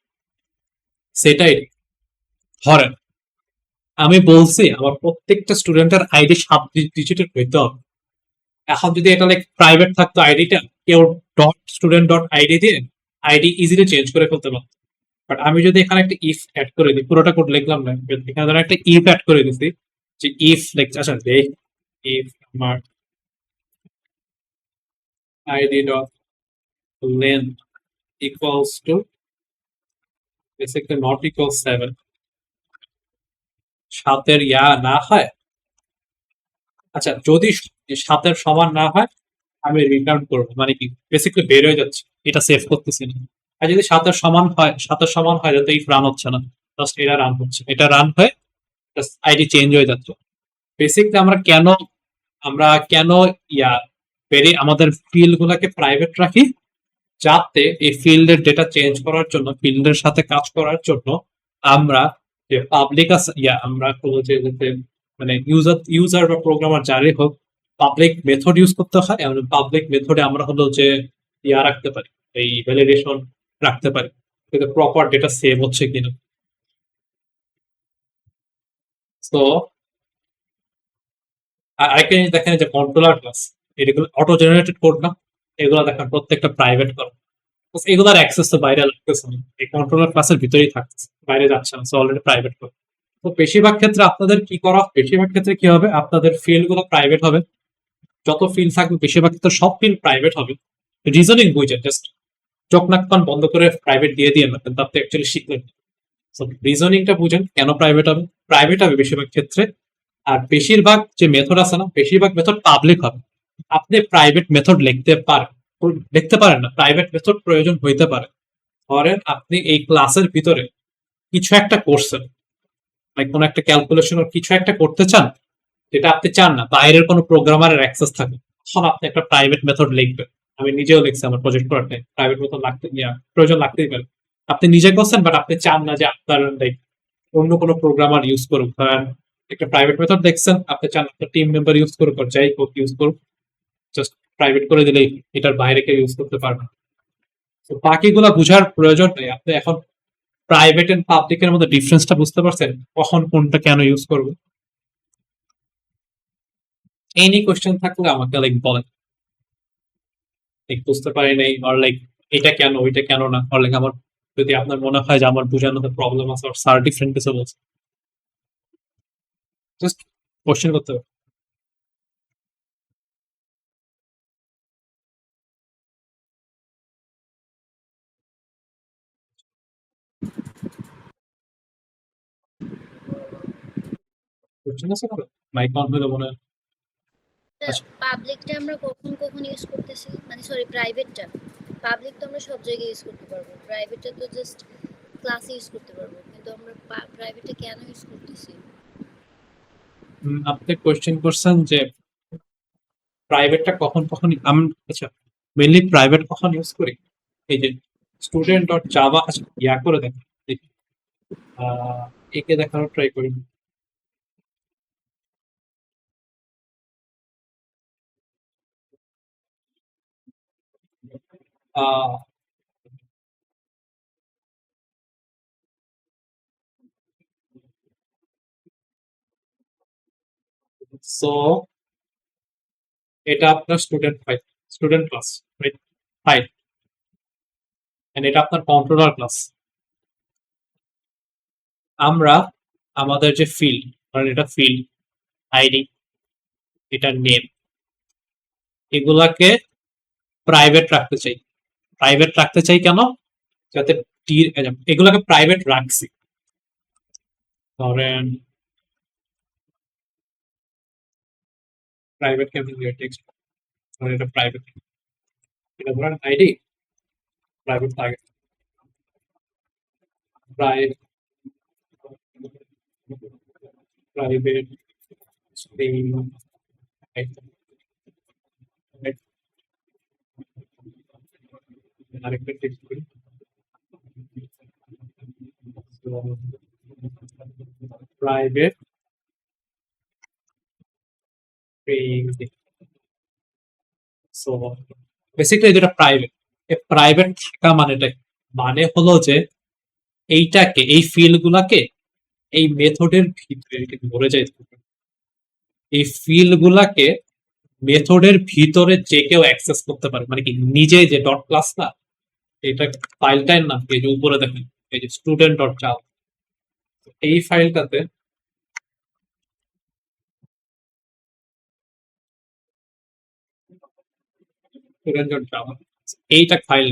ধরেন আমি বলছি আমার প্রত্যেকটা স্টুডেন্টের আইডি 7 ডিজিটের হইতে হবে। এখন যদি এটা প্রাইভেট থাকতো আইডিটা, কেউ ডট স্টুডেন্ট ডট আইডি দিয়ে আইডি ইজিলি চেঞ্জ করে ফেলতে পারতো। বাট আমি যদি এখানে একটা ইফ অ্যাড করে দিই, পুরোটা কোড লিখলাম না, এখানে ধরেন একটা ইফ অ্যাড করে দিচ্ছি, যে ইফ আচ্ছা দেখ, ইফ আমার ID dot length equals to basically not equal 7, 7 না হয়, আচ্ছা যদি 7 সমান না হয় আমি রিটার্ন করবো, মানে কি বেসিক্যালি বের হয়ে যাচ্ছে, এটা সেভ করতেছি না। আর যদি 7 সমান হয়, 7 সমান হয়, যাতে ইফ রান হচ্ছে না, জাস্ট এটা রান হচ্ছে, এটা রান হয়ে আইডি চেঞ্জ হয়ে যাচ্ছে। বেসিক্যালি আমরা কেন আমাদের ফিল্ড গুলাকে প্রাইভেট রাখি, যাতে এই ফিল্ডের ডেটা চেঞ্জ করার জন্য, ফিল্ডের সাথে কাজ করার জন্য আমরা যে পাবলিক আছে, আমরা হলো যে যাতে মানে ইউজার বা প্রোগ্রামার যারই হোক পাবলিক মেথড ইউজ করতে হয়, এবং পাবলিক মেথডে আমরা হলো যে রাখতে পারি, এই ভ্যালিডেশন রাখতে পারি, যাতে প্রপার ডেটা সেভ হচ্ছে কিনা। তো আরেকটা জিনিস দেখেন যে কন্ট্রোলার ক্লাস, এগুলো অটো জেনারেটেড কোড না, এগুলো দেখেন প্রত্যেকটা প্রাইভেট কোড, এগুলোর অ্যাক্সেস তো বাইরে লাগতেছে না, এই কন্ট্রোলার ক্লাসের ভিতরেই থাকতেছে, বাইরে যাচ্ছে না, অলরেডি প্রাইভেট কোড। তো বেশিরভাগ ক্ষেত্রে আপনাদের কি করা, বেশিরভাগ ক্ষেত্রে কি হবে, আপনাদের ফিল্ড গুলো প্রাইভেট হবে, যত ফিল্ড থাকবে বেশিরভাগ ক্ষেত্রে সব ফিল্ড প্রাইভেট হবে। রিজনিং বুঝেন, জাস্ট চোখ নাক কান বন্ধ করে প্রাইভেট দিয়ে দিয়ে না, কিন্তু আপনি অ্যাকচুয়ালি শিখলেন। রিজনিংটা বুঝেন কেন প্রাইভেট হবে, প্রাইভেট হবে বেশিরভাগ ক্ষেত্রে। আর বেশিরভাগ যে মেথড আছে না, বেশিরভাগ মেথড পাবলিক হবে। আপনি প্রাইভেট মেথড লিখতে পারেন না, প্রাইভেট মেথড প্রয়োজন হইতে পারে। ধরেন আপনি এই ক্লাসের ভিতরে কিছু একটা করছেন, লাইক কোনো একটা ক্যালকুলেশন কিছু একটা করতে চান, যেটা আপনি চান না বাইরের কোনো প্রোগ্রামারের অ্যাক্সেস থাকে, তখন আপনি একটা প্রাইভেট মেথড লিখবেন। আমি নিজেও লিখছি আমার প্রজেক্ট করার টাইম, প্রাইভেট মেথড প্রয়োজন লাগতেই পারে। আপনি নিজে করছেন, বাট আপনি চান না যে আপনার লাইক অন্য কোনো প্রোগ্রামার ইউজ করুক। ধরেন একটা প্রাইভেট মেথড দেখছেন, আপনি চান আপনার টিম মেম্বার ইউজ করুক, আর যাই হোক ইউজ করুক, জাস্ট প্রাইভেট করে দিলেই এটার বাইরে কেউ ইউজ করতে পারবে না। তো বাকিগুলা বুঝার প্রয়োজন নেই, আপনি এখন প্রাইভেট এন্ড পাবলিকের মধ্যে ডিফারেন্সটা বুঝতে পারছেন, কখন কোনটা কেন ইউজ করবো। এনি কোয়েশ্চেন থাকলে আমাকে লাইক বলেন, লাইক বুঝতে পারি নাই, আর লাইক এটা কেন ওইটা কেন না, আর লাইক আমার যদি আপনার মনে হয় যে আমার বোঝানোতে প্রবলেম আছে, আর স্যার ডিফারেন্ট কিছু বলছে, জাস্ট কোয়েশ্চেন করতে হবে। কোয়েশ্চেন আছে কারো? মাইক অন হলে মনে হয়। আচ্ছা, পাবলিকটা আমরা কখন কখন ইউজ করতেছি, মানে সরি প্রাইভেটটা। পাবলিক তো আমরা সব জায়গায় ইউজ করতে পারবো, প্রাইভেটটা তো জাস্ট ক্লাসে ইউজ করতে পারবো, কিন্তু আমরা প্রাইভেটে কেন ইউজ করতেছি? আপনি কোয়েশ্চেন করছেন যে প্রাইভেটটা কখন কখন আচ্ছা, মেনলি প্রাইভেট কখন ইউজ করি, এই যে স্টুডেন্ট ডট জাভা, আচ্ছা করে দেখেন, দেখি একে দেখানোর ট্রাই করি। সো এটা আপনার student file, student class, right, file, and এটা আপনার কন্ট্রোলার ক্লাস। আমরা আমাদের যে ফিল্ড, কারণ এটা ফিল্ড আইডি, এটা নেম, এগুলাকে প্রাইভেট রাখতে চাই। প্রাইভেট রাখতে চাই কেন, যাতে এগুলাকে প্রাইভেট রাখছি, ধরেন প্রাইভেট কেমন টেক্সট, ধরেন এটা প্রাইভেট, এটা ধরেন আইডি প্রাইভেট থাকে, প্রাইভেট প্রাইভেট আরেকটা টেক্সট করি, প্রাইভেট সো বেসিক্যালি যেটা প্রাইভেট, প্রাইভেট থাকা মানে হলো যে এইটাকে, এই ফিল্ড গুলাকে এই মেথডের ভিতরে ধরে যায়, এই ফিল্ড গুলাকে মেথডের ভিতরে যে কেউ অ্যাক্সেস করতে পারে, মানে কি নিজে যে ডট ক্লাস না, এটা ফাইলটার নাম এই যে উপরে দেখেন, এই যে স্টুডেন্ট ডট জাভা, এই ফাইলটাতে স্টুডেন্ট ডট জাভা, এইটা file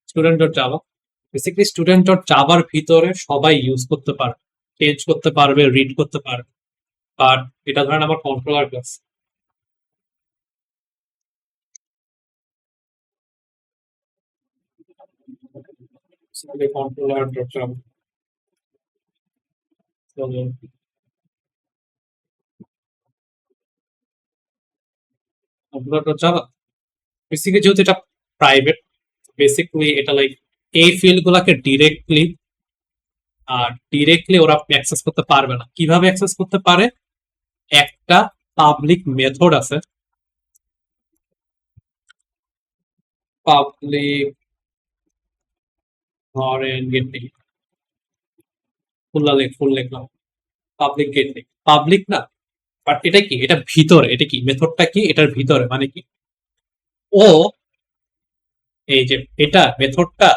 student dot Java, basically student dot জাভার ভিতরে সবাই ইউজ করতে পারবে, চেঞ্জ করতে পারবে, রিড করতে পারবে। আর এটা ধরেন আমার controller class, controller dot Java, controller dot Java, basically যেহেতু এটা প্রাইভেট, বেসিক্যালি এটা লাইক এই ফিল্ড গুলাকে ডিরেক্টলি ওরা অ্যাক্সেস করতে পারবে না। কিভাবে অ্যাক্সেস করতে পারে? একটা পাবলিক মেথড আছে, পাবলিক ধরেন গেটওয়ে, ফুল লিখলাম পাবলিক গেটওয়ে, পাবলিক না, বাট এটা কি, এটা ভিতরে, এটা কি মেথডটা কি, এটার ভিতরে মানে কি, ও এই যে এটা মেথডটা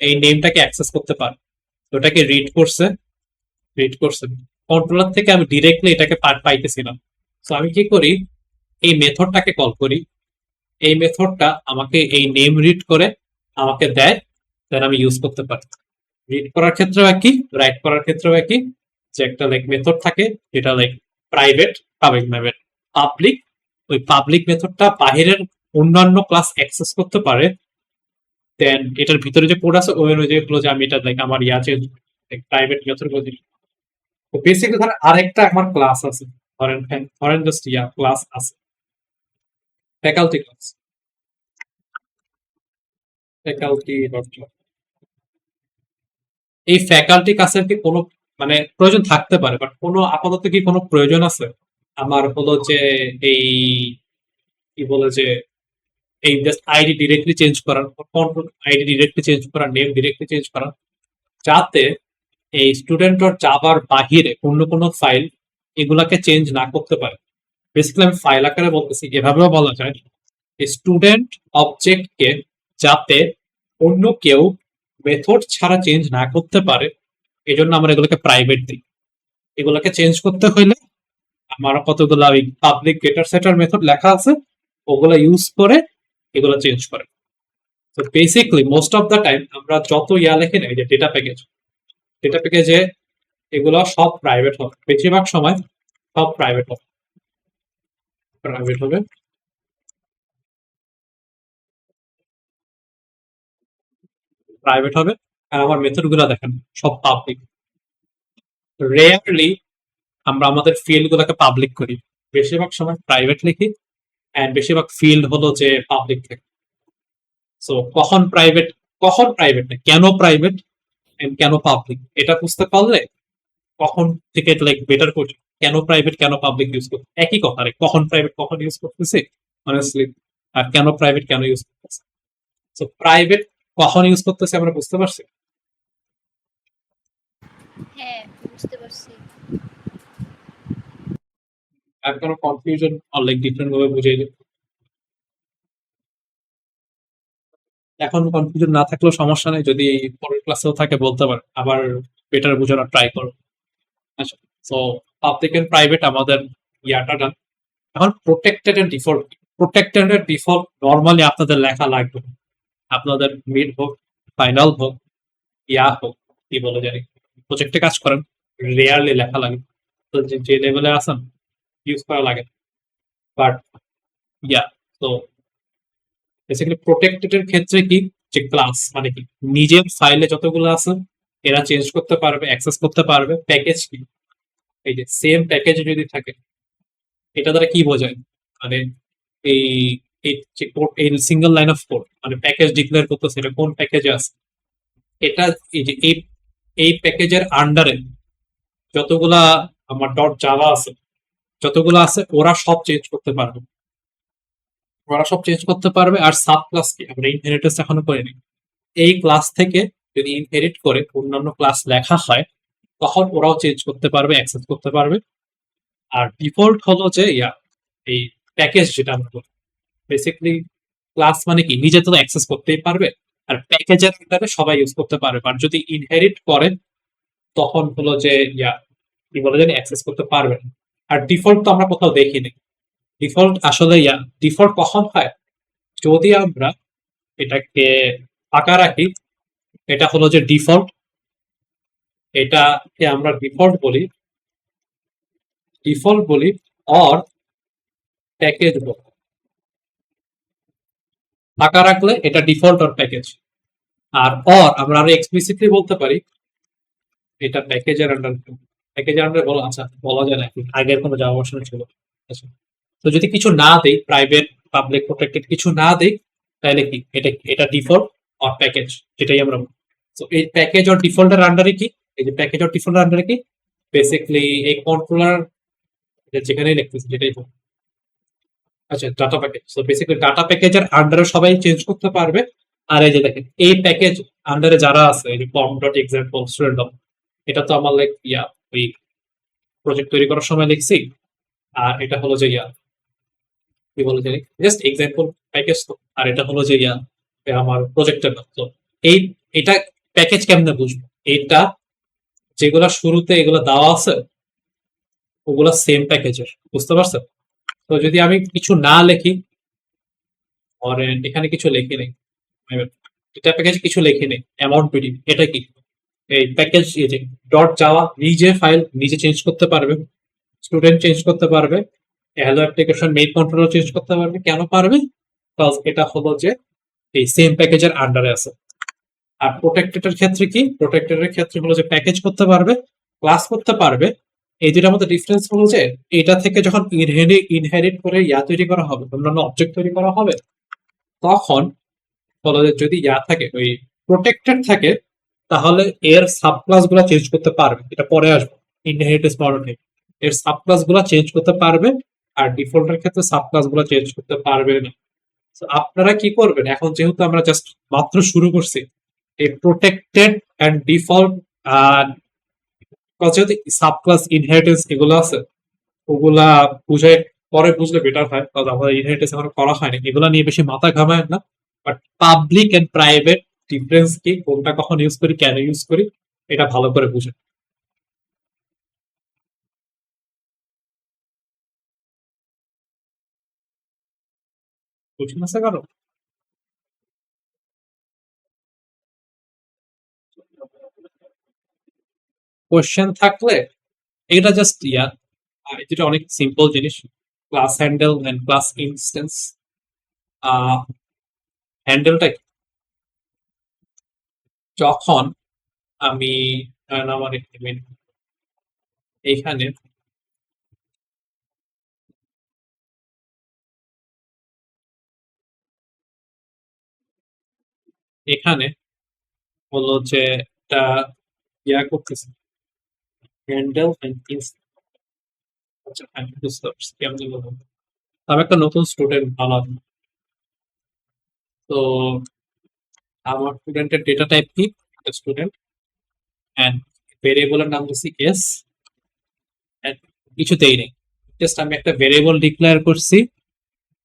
এই নেমটাকে অ্যাক্সেস করতে পারে, তো ওটাকে রিড করছে কন্ট্রোলার থেকে, আমি ডিরেক্টলি এটাকে পাইতেছিলাম। তো আমি কি করি, এই মেথডটাকে কল করি, এই মেথডটা আমাকে এই নেম রিড করে আমাকে দেয়, দেন আমি ইউজ করতে পারি। রিড করার ক্ষেত্রেও একই, রাইট করার ক্ষেত্রেও একই, যে একটা লাইক মেথড থাকে যেটা লাইক প্রাইভেট, পাবলিক, ওই পাবলিক মেথডটা বাহিরের অন্যান্য ক্লাস অ্যাক্সেস করতে পারে, দেন এটার ভিতরে যে কোড আছে ওই অনুযায়ী হলো যে আমি এটা লাইক আমার ইয়াছে প্রাইভেট মেথড গুলো দিই। তো বেসিক্যালি ধরেন আরেকটা আমার ক্লাস আছে, ধরেন জাস্ট ক্লাস আছে, faculty class, faculty dot class. এই ফ্যাকাল্টি ক্লাসের কি কোনো মানে প্রয়োজন থাকতে পারে, বাট কোনো আপাতত কি কোনো প্রয়োজন আছে আমার হলো যে এই কি বলে যে এই জাস্ট আইডি ডিরেক্টলি চেঞ্জ করার, কন্ট্রোল আইডি ডিরেক্টলি চেঞ্জ করার, নেম ডিরেক্টলি চেঞ্জ করার, যাতে এই স্টুডেন্ট ওর জাভার বাহিরে অন্য কোনো ফাইল এগুলাকে চেঞ্জ না করতে পারে। বেসিক্যালি আমি ফাইল আকারে বলতেছি, এভাবেও বলা যায় স্টুডেন্ট অবজেক্টকে যাতে অন্য কেউ মেথড ছাড়া চেঞ্জ না করতে পারে, এই জন্য আমরা এগুলোকে প্রাইভেট দিই। এগুলোকে চেঞ্জ করতে হইলে আমার কতগুলো ওই পাবলিক গেটার সেটার মেথড লেখা আছে, ওগুলো ইউজ করে এগুলো চেঞ্জ করে। তো basically most of the time আমরা যত লেখি না, এই যে ডেটা প্যাকেজে এগুলো সব প্রাইভেট হবে, বেশিরভাগ সময় সব প্রাইভেট হবে। আর আমার মেথড গুলো দেখেন সব পাবলিক। রেয়ারলি আমরা আমাদের ফিল্ড গুলোকে পাবলিক করি, বেশিরভাগ সময় প্রাইভেট লিখি, এন্ড বেশিরভাগ ফিল্ড হলো যে পাবলিক থাকে। সো কখন প্রাইভেট না, কেন প্রাইভেট এন্ড কেন পাবলিক, এটা বুঝতে পারলে কখন থেকে লাইক বেটার করছে, কেন প্রাইভেট কেন পাবলিক ইউজ করতে একই কথা, রে কখন প্রাইভেট কখন ইউজ করতেছে অনেস্টলি, আর কেন প্রাইভেট কেন ইউজ করতেছে। সো প্রাইভেট কখন ইউজ করতেছে আমরা বুঝতে পারছি। হ্যাঁ, বুঝতে পারছি। আর কোনো কনফিউশন আর লাইক ডিফারেন্ট ভাবে বুঝিয়ে দিই। এখন কনফিউশন না থাকলেও সমস্যা নেই, যদি পরের ক্লাসেও থাকে বলতে পারে, আবার বেটার বোঝানোর ট্রাই করো। আচ্ছা, সো পাবলিক এন্ড প্রাইভেট আমাদের ইয়াটা ডান। এখন protected and default, protected and default normally আপনাদের লেখা লাগবে না। আপনাদের মিড হোক, ফাইনাল হোক, হোক, কি বলে জানি, প্রজেক্টে কাজ করেন, রেয়ারলি লেখা লাগে। তো যে লেভেলে আছেন ইউজ করা লাগে, বাট তো বেসিক্যালি প্রোটেক্টেড এর ক্ষেত্রে কি, যে ক্লাস মানে কি নিজের ফাইলে যতগুলো আছে এরা চেঞ্জ করতে পারবে, অ্যাক্সেস করতে পারবে। প্যাকেজ কি, এই যে সেম প্যাকেজ যদি থাকে, এটা দ্বারা কি বোঝায়, মানে এই এই সিঙ্গেল লাইন অফ কোড মানে প্যাকেজ ডিক্লেয়ার করতেছে এটা কোন প্যাকেজে আছে, এটা এই যে এই প্যাকেজের আন্ডারে যতগুলা আমার ডট জাভা আছে, যতগুলো আছে ওরা সব চেঞ্জ করতে পারবে, আর সাব ক্লাস কি আমরা ইনহেরিটেন্স এখনো করিনি, এই ক্লাস থেকে যদি ইনহেরিট করে অন্যান্য ক্লাস লেখা হয় তখন ওরাও চেঞ্জ করতে পারবে, অ্যাক্সেস করতে পারবে। আর ডিফল্ট হলো যে এই প্যাকেজ যেটা আমরা বলি, বেসিক্যালি ক্লাস মানে কি নিজে তো অ্যাক্সেস করতেই পারবে, আর প্যাকেজের আন্ডারে সবাই ইউজ করতে পারবে। আর যদি ইনহেরিট করে তখন হলো যে কি বলে জানি অ্যাক্সেস করতে পারবে না। আর ডিফল্ট তো আমরা কোথাও দেখিনি। ডিফল্ট আসলে ডিফল্ট কখন হয়, যদি আমরা এটাকে ফাঁকা রাখি, এটা হলো যে ডিফল্ট, এটাকে আমরা ডিফল্ট বলি অর প্যাকেজ বলি। ফাঁকা রাখলে এটা ডিফল্ট অর প্যাকেজ, আর আমরা আরো এক্সপ্লিসিটলি বলতে পারি এটা প্যাকেজের আন্ডার বলা, আচ্ছা বলা যায় না, আগের কোনো জাভা ভার্সনে ছিল। আচ্ছা, তো যদি কিছু না দেই, প্রাইভেট পাবলিক প্রোটেক্টেড কিছু না দিই, তাহলে কি এটা ডিফল্ট অর প্যাকেজ, যেটাই আমরা বলি। তো এই প্যাকেজ অর ডিফল্টের আন্ডারে কি, এই যে প্যাকেজ অর ডিফল্টের আন্ডারে কি, বেসিক্যালি এই কন্ট্রোলার যেখানেই লিখতেছি যেটাই হোক, আচ্ছা ডাটা প্যাকেজ। তো বেসিক্যালি ডাটা প্যাকেজের আন্ডারে সবাই চেঞ্জ করতে পারবে। আর এই যে দেখেন এই প্যাকেজ আন্ডারে যারা আছে, এই যে form dot example student dot, এটা তো আমার লাইক ওই প্রজেক্ট তৈরি করার সময় লিখছি। আর এটা হলো যে কি বলে জানি, জাস্ট এক্সাম্পল প্যাকেজ তো। আর এটা হলো যে আমার প্রজেক্টের নাম। তো এই এটা প্যাকেজ কেমনে বুঝবো? এটা যেগুলা শুরুতে এগুলো দেওয়া আছে ওগুলা সেম প্যাকেজের, বুঝতে পারছেন? তো যদি আমি কিছু না লিখি, আর এখানে কিছু লিখি নেই, এটা প্যাকেজ কিছু লিখি নেই, অ্যামাউন্ট পিডি, এটা কি এই প্যাকেজ ডট যাওয়া নিজে ফাইল নিজে চেঞ্জ করতে পারবে, স্টুডেন্ট চেঞ্জ করতে পারবে, hello application main controller change করতে পারবে। কেন পারবে? বিকজ এটা হলো যে এই সেম প্যাকেজের আন্ডারে আছে। আর প্রোটেক্টেডের ক্ষেত্রে কি, প্রোটেক্টেডের ক্ষেত্রে হলো যে প্যাকেজ করতে পারবে, ক্লাস করতে পারবে। এই দুটার মধ্যে ডিফারেন্স হলো যে এটা থেকে যখন ইনহেরিট করে তৈরি করা হবে, অন্যান্য অবজেক্ট তৈরি করা হবে, তখন হলো যে যদি থাকে ওই প্রোটেক্টেড থাকে, তাহলে এর সাব ক্লাস গুলা চেঞ্জ করতে পারবে। এটা পরে আসবে ইনহেরিটেন্স মডেলে, এর সাব ক্লাস গুলা চেঞ্জ করতে পারবে। আর ডিফল্টের ক্ষেত্রে সাব ক্লাস গুলা চেঞ্জ করতে পারবে না। তো আপনারা কি করবেন, এখন যেহেতু আমরা জাস্ট মাত্র শুরু করছি, এই প্রোটেক্টেড এন্ড ডিফল্ট যেহেতু সাব ক্লাস ইনহেরিটেন্স এগুলো আছে, ওগুলা বুঝে পরে বুঝলে বেটার হয়। কারণ আমাদের ইনহেরিটেন্স এখনো করা হয়নি, এগুলা নিয়ে বেশি মাথা ঘামায় না। But public and private difference কি, কোনটা কখন ইউজ করি, কেন ইউজ করি, এটা ভালো করে বুঝে। বুঝে না কারো কোয়েশ্চেন থাকলে এটা জাস্ট যেটা অনেক সিম্পল জিনিস, class handle and class instance. হ্যান্ডেলটা যখন আমি আমার এইখানে এখানে হলো যে একটা করতেছি হ্যান্ডেল এন্ড আচ্ছা হ্যাঁ বুঝতে পারছি কেমন বলবো। আমি একটা নতুন স্টুডেন্ট বানালাম। তো আমার স্টুডেন্টের ডেটা টাইপ কি, স্টুডেন্ট, এন্ড ভেরিয়েবলের নাম দিচ্ছি এস, কিছুতেই নেই, জাস্ট আমি একটা ভেরিয়েবল ডিক্লেয়ার করছি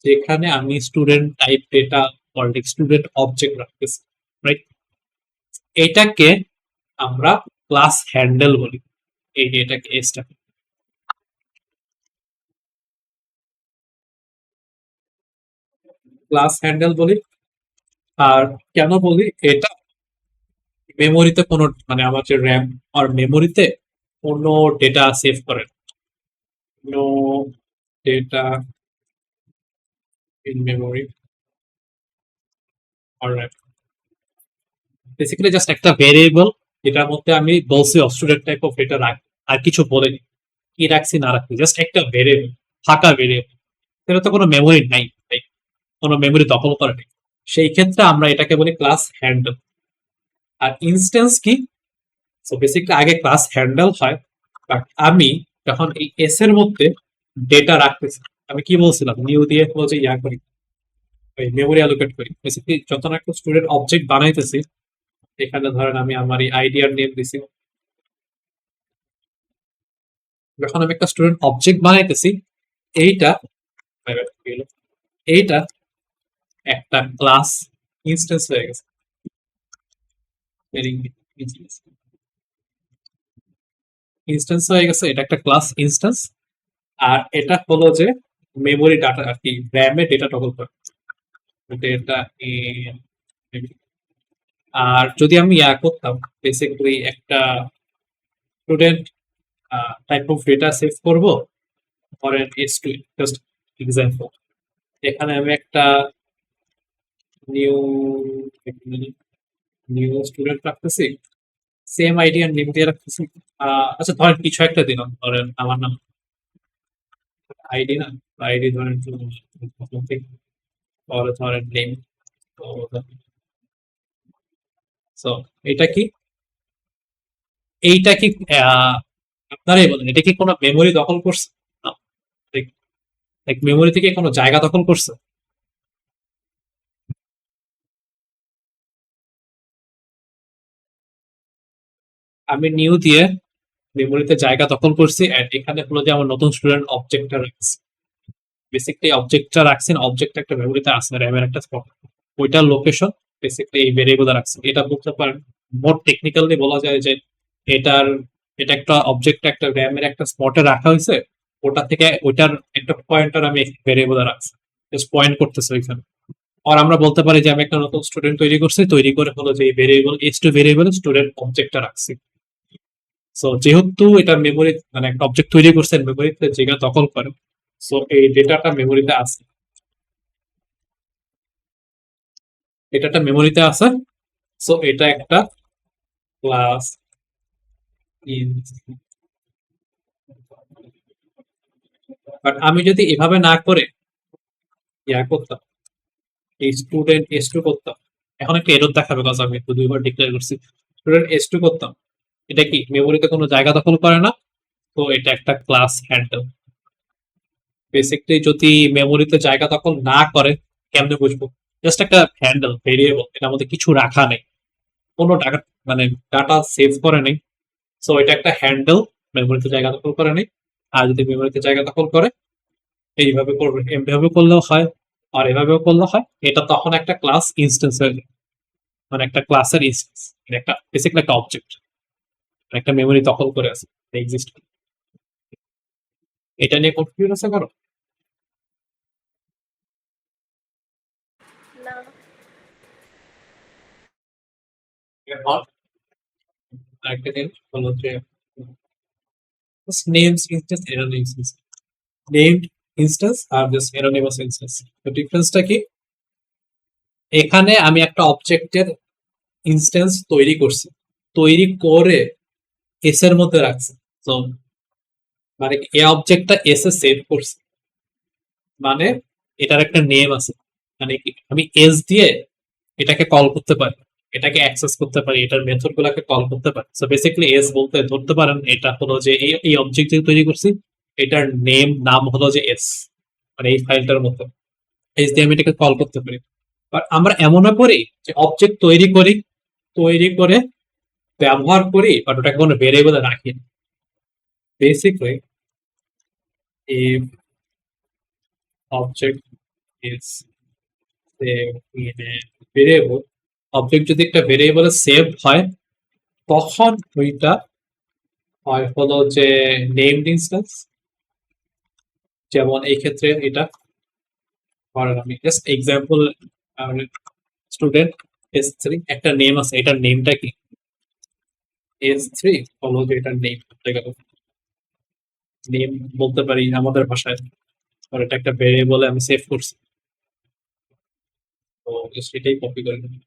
যেখানে আমি student type data already student object রাখতেছি, রাইট? এটাকে আমরা ক্লাস হ্যান্ডেল বলি, এই যে এটাকে এসটা ক্লাস হ্যান্ডেল বলি। আর কেন বলি এটা, মেমোরিতে কোনো মানে আমার যে র্যাম আর মেমোরিতে কোনো ডেটা সেভ করে, নো ডেটা ইন মেমোরি আর র্যাম। বেসিক্যালি জাস্ট একটা ভেরিয়েবল যেটার মধ্যে আমি বলছি স্টুডেন্ট টাইপ অফ ডেটা রাখ, আর কিছু বলিনি কি রাখছি না রাখছি, জাস্ট একটা ভেরিয়েবল, ফাঁকা ভেরিয়েবল। এটা তো কোনো মেমোরি নাই, তাই কোনো মেমোরি দখল করে নেই। সেই ক্ষেত্রে আমরা এটাকে বলি ক্লাস হ্যান্ডেল। আর ইনস্টেন্স কি, সো বেসিক্যালি আগে ক্লাস হ্যান্ডেল হয়, বাট আমি যখন এই এস এর মধ্যে ডেটা রাখতেছি, আমি কি বলছিলাম নিউ দিয়ে হচ্ছে করি, ওই মেমোরি অ্যালোকেট করি। বেসিক্যালি যখন একটা স্টুডেন্ট অবজেক্ট বানাইতেছি, এখানে ধরেন আমি আমার এই আইডিয়ার নেম দিছি, যখন আমি একটা স্টুডেন্ট অবজেক্ট বানাইতেছি, এইটা এইটা একটা ক্লাস ইনস্টেন্স হয়ে গেছে। ইনস্টেন্স হয়ে গেছে, এটা একটা ক্লাস ইনস্টেন্স। আর এটা হলো যে মেমোরি ডাটা আর কি, র্যামে ডেটা টগল করে ডেটা। আর যদি আমি করতাম বেসিক্যালি একটা student type of data save করব, ধরেন S2, জাস্ট এক্সাম্পল। এখানে আমি একটা নিউ নিউ স্টুডেন্ট রাখতেছি, সেম আইডি আর নেম দিয়ে রাখতেছি। আচ্ছা ধরেন কিছু একটা দিলাম, ধরেন আমার নাম আইডি না, আইডি ধরেন পরে ধরেন নেম। সো এটা কি, এইটা কি আপনারাই বলেন, এটা কি কোনো মেমোরি দখল করছে? মেমোরি থেকে কোনো জায়গা দখল করছে? আমি নিউ দিয়ে মেমোরিতে জায়গা দখল করছি, এন্ড এখানে হলো যে আমার নতুন স্টুডেন্ট অবজেক্টটা রাখছি। বেসিক্যালি অবজেক্টটা রাখছেন, অবজেক্টটা একটা মেমোরিতে আছে, র্যামের একটা স্পট, ওইটার লোকেশন বেসিক্যালি এই ভেরিয়েবল রাখছেন। এটা বলতে পারেন মোর টেকনিক্যালি বলা যায় যে এটার, এটা একটা অবজেক্ট একটা র্যামের একটা স্পটে রাখা হয়েছে, ওটা থেকে ওইটার একটা পয়েন্টার আমি ভেরিয়েবলে রাখছি, জাস্ট পয়েন্ট করতেছে ওইখানে। আর আমরা বলতে পারি যে আমি একটা নতুন স্টুডেন্ট তৈরি করছি, তৈরি করে হলো যে এই ভেরিয়েবল টু ভেরিয়েবল স্টুডেন্ট অবজেক্টটা রাখছি। সো যেহেতু এটা মেমোরি মানে একটা অবজেক্ট তৈরি করছেন মেমোরিতে জায়গা দখল করে, সো এই ডেটাটা মেমোরিতে আছে, এটাটা মেমোরিতে আছে। সো এটা একটা ক্লাস ইন। বাট আমি যদি এভাবে না করে ইয়া করতাম, এই স্টুডেন্ট এস টু করতাম, এখন একটা এরর দেখাবে কাজ আমি একটু দুইবার ডিক্লেয়ার করছি, স্টুডেন্ট এস টু করতাম, এটা কি মেমোরিতে কোনো জায়গা দখল করে না, তো এটা একটা ক্লাস হ্যান্ডেল। বেসিকলি যদি মেমোরিতে জায়গা দখল না করে কেমনে বুঝবো? জাস্ট একটা হ্যান্ডেল ভেরিয়েবল, এটার মধ্যে কিছু রাখা নেই, কোনো ডাটা মানে ডাটা সেভ করে নেই। সো এটা একটা হ্যান্ডেল, মেমোরিতে জায়গা দখল করে নেই। আর যদি মেমোরিতে জায়গা দখল করে এইভাবে করবে, এভাবে করলেও হয় আর এভাবেও করলে হয়, এটা তখন একটা ক্লাস ইনস্টেন্স হয়ে যায়, মানে একটা ক্লাসের ইনস্টেন্স, একটা বেসিক্যালি একটা অবজেক্ট, একটা মেমোরি দখল করে আছে, এক্সিস্ট। এটা নিয়ে কনফিউজ আছে কারো? না, এরপর আরেকটা জিনিস হলো যে names instance, anonymous instance. Named instance আর জাস্ট এরোনিমাস ইনস্টেন্স, তো ডিফারেন্সটা কি? এখানে আমি একটা অবজেক্টের ইনস্টেন্স তৈরি করছি, তৈরি করে এস এর মধ্যে রাখছি। তো মানে এই অবজেক্টটা এস এ সেভ করছি, মানে এটার একটা নেম আছে, মানে কি আমি এস দিয়ে এটাকে কল করতে পারি, এটাকে অ্যাক্সেস করতে পারি, এটার মেথড গুলাকে কল করতে পারি। সো বেসিক্যালি এস বলতে ধরতে পারেন এটা হলো যে এই অবজেক্ট যে তৈরি করছি এটার নাম হলো যে এস, মানে এই ফাইলটার মতো এস দিয়ে আমি এটাকে কল করতে পারি। বাট আমরা এমনও করি যে অবজেক্ট তৈরি করি, তৈরি করে ব্যবহার করি, বাট ওটাকে কোনো ভেরিয়েবলে রাখি না। Basically if object is saved in a variable, object যদি একটা ভেরিয়েবলে সেভ হয় তখন ওইটা হয় হলো যে নেমড ইনস্ট্যান্স। যেমন এই ক্ষেত্রে এটা ধরেন আমি just example, student S three একটা নেম আছে, এটার নেমটা কি এস থ্রি, হলো যে এটার নেম হয়ে গেল, নেম বলতে পারি আমাদের ভাষায়, আর এটা একটা ভেরিয়েবলে আমি সেভ করছি, তো জাস্ট এটাই কপি করে নিই।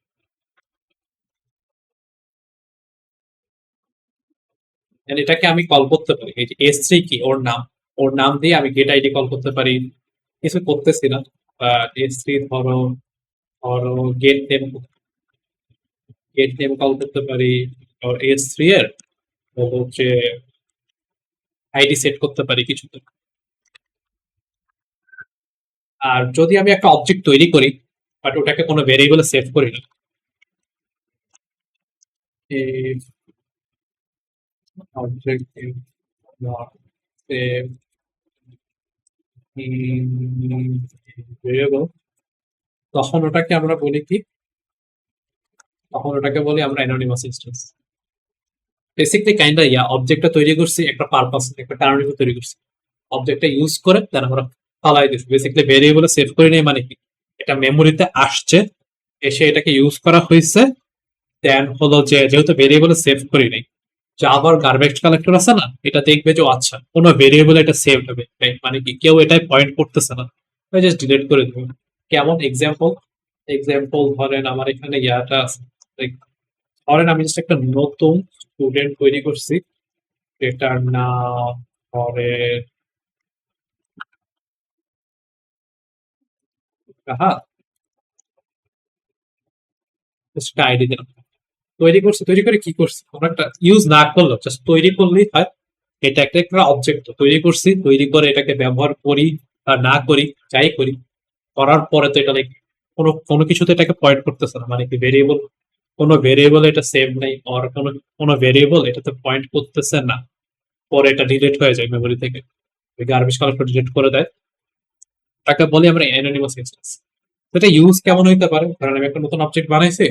And এটাকে আমি কল করতে পারি, এই যে এস থ্রি কি ওর নাম, ওর নাম দিয়ে আমি গেট আইডি কল করতে পারি, কিছু করতেছি না। এস থ্রি ধরো, ধরো গেট নেম কল করতে পারি, এস থ্রি এর হচ্ছে আইডি সেট করতে পারি কিছুতে। আর যদি আমি একটা অবজেক্ট তৈরি করি বাট ওটাকে কোনো ভেরিয়েবলে সেভ করি না, if object is not saved in variable, তখন ওটাকে আমরা বলি কি, তখন ওটাকে বলি আমরা অ্যানোনিমাস ইনস্টেন্স। বেসিকলি কাইন্ডা ইয়া অবজেক্টটা তৈরি করছি একটা পারপাস, একটা কারণে তৈরি করছি, অবজেক্টটা ইউজ করে দেন আমরা ফালাই দিচ্ছি। বেসিক্যালি ভেরিয়েবলে সেভ করে নেই মানে কি, এটা মেমোরিতে আসছে, এসে এটাকে ইউজ করা হয়েছে, দেন হলো যে যেহেতু ভেরিয়েবলে সেভ করি নাই, জাভার গার্বেজ কালেক্টর আছে না, এটা দেখবে যে আচ্ছা কোনো ভেরিয়েবল এটা সেভ হবে, মানে কি কেউ এটাই পয়েন্ট করতেছে না, জাস্ট ডিলিট করে দেবে। কেমন এক্সাম্পল, এক্সাম্পল ধরেন আমার এখানে ইয়াটা আছে, like, ধরেন আমি জাস্ট একটা নতুন স্টুডেন্ট তৈরি করছি, এটার নাম ধরেন কাহা, জাস্ট একটা আইডি দিলাম, তৈরি করছি। তৈরি করে কি করছি, কোনো একটা ইউজ না করলেও জাস্ট তৈরি করলেই হয়। এটা একটা একটা অবজেক্ট তৈরি করছি, তৈরি করে এটাকে ব্যবহার করি আর না করি, যাই করি, করার পরে তো এটা লাইক কোনো কোনো কিছুতে এটাকে পয়েন্ট করতেছে না, মানে কি ভেরিয়েবল, কোনো ভেরিয়েবল এটা সেভ নেই, আর কোনো কোনো ভেরিয়েবল এটাতে পয়েন্ট করতেছে না, পরে এটা ডিলিট হয়ে যায় মেমোরি থেকে, গার্বেজ কালেক্টর ডিলিট করে দেয়। তাকে বলি আমরা অ্যানোনিমাস ইনস্ট্যান্স। এটা ইউজ কেমন হইতে পারে, কারণ আমি একটা নতুন অবজেক্ট বানাইছি,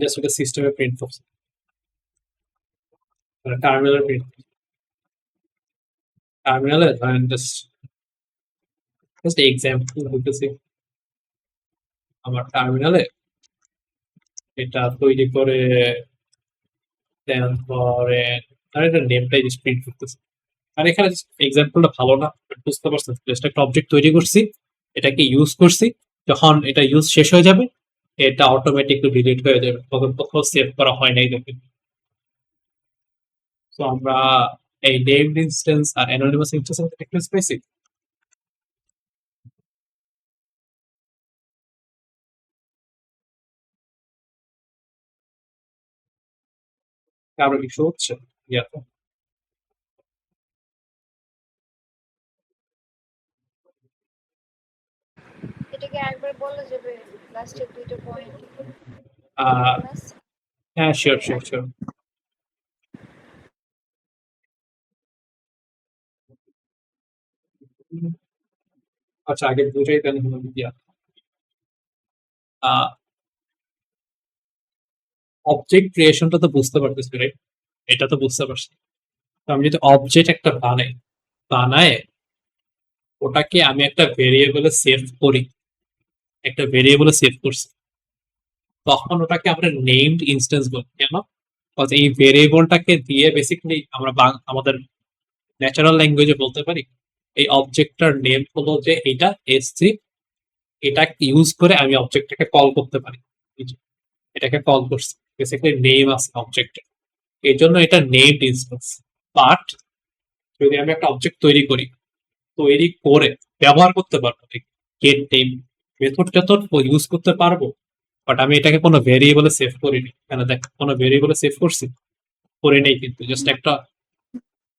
জাস্ট ওটা সিস্টেমে প্রিন্ট করছি, টার্মিনালে প্রিন্ট, টার্মিনালে ধরেন জাস্ট জাস্ট এক্সাম্পল বলতেছি, আমার টার্মিনালে এটা তৈরি করে তারপরে আর এটা নেমটাই জাস্ট প্রিন্ট করতেছি। আর এখানে এক্সাম্পলটা ভালো না, বুঝতে পারছেন, জাস্ট একটা অবজেক্ট তৈরি করছি, এটাকে ইউজ করছি, যখন এটা ইউজ শেষ হয়ে যাবে এটা অটোমেটিকলি ডিলিট হয়ে যাবে, তখন কোথাও সেভ করা হয় নাই দেখবেন। তো আমরা এই নেমড ইনস্ট্যান্স আর অ্যানোনিমাস ইনস্ট্যান্স ডিফারেন্স পাইছি। কারো ইস্যু হচ্ছে ইয়াতে? এটাকে একবার বলা যাবে লাস্টের দুইটা পয়েন্ট আহ ক্লাস? হ্যাঁ, শিওর শিওর শিওর। আচ্ছা, আগে বুঝাই দেন হলো ইয়া অবজেক্ট ক্রিয়েশনটা তো বুঝতে পারতেছি, রাইট? এটা তো বুঝতে পারছি। তো আমি যদি অবজেক্ট একটা বানায় ওটাকে আমি একটা ভেরিয়েবলে সেভ করি, একটা ভেরিয়েবলে সেভ করছি, তখন ওটাকে আমরা নেমড ইনস্ট্যান্স বলি। কেন? Because এই ভেরিয়েবলটাকে দিয়ে বেসিক্যালি আমরা আমাদের ন্যাচারাল ল্যাঙ্গুয়েজে বলতে পারি এই অবজেক্টটার নেম হলো যে এটা এসসি, এটা ইউজ করে আমি অবজেক্টটাকে কল করতে পারি, এই যে এটাকে কল করছি, বেসিক্যালি নেম আছে অবজেক্টে, এই জন্য এটা নেমড ইনস্ট্যান্স। বাট যদি আমি একটা অবজেক্ট তৈরি করি, তৈরি করে ব্যবহার করতে পারবো, গেট নেম মেথডটা তো ইউজ করতে পারবো, বাট আমি এটাকে কোনো ভেরিয়েবলে সেভ করিনি। কেন দেখ, কোনো ভেরিয়েবলে সেভ করছি করে নেই, কিন্তু জাস্ট একটা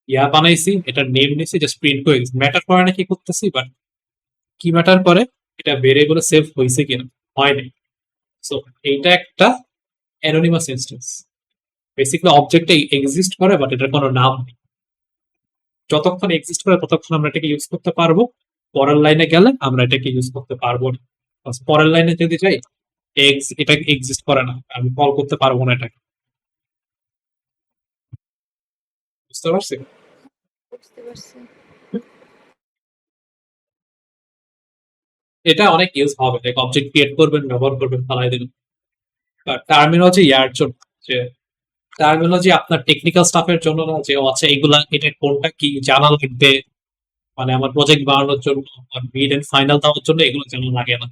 ইয়া বানাইছি, এটা নেম নিছি, জাস্ট প্রিন্ট করে গেছি, ম্যাটার করে না কি করতেছি, বাট কি ম্যাটার করে এটা ভেরিয়েবলে সেভ হয়েছে কিনা, হয় নাই। সো এইটা একটা অ্যানোনিমাস ইনস্ট্যান্স, বেসিক্যালি অবজেক্টটা এক্সিস্ট করে বাট এটার কোনো নাম নেই, যতক্ষণ এক্সিস্ট করে ততক্ষণ আমরা এটাকে ইউজ করতে পারবো, পরের লাইনে গেলে আমরা এটাকে ইউজ করতে পারবো না। পরের লাইনে যদি যাই এটা এক্সিস্ট করে না, আমি কল করতে পারবো না এটাকে, বুঝতে পারছি? বুঝতে পারছি। এটা অনেক ইউজ হবে, লাইক অবজেক্ট ক্রিয়েট করবেন, ব্যবহার করবেন, ফালাই দিবেন। টার্মিনোলজি ইয়ার জন্য, যে টার্মিনোলজি আপনার টেকনিক্যাল স্টাফের জন্য না, যে ও আচ্ছা এগুলা এটা কোনটা কি জানা লাগবে, মানে আমার প্রজেক্ট বানানোর জন্য, আমার মিড এন্ড ফাইনাল দেওয়ার জন্য এগুলো জানা লাগে না,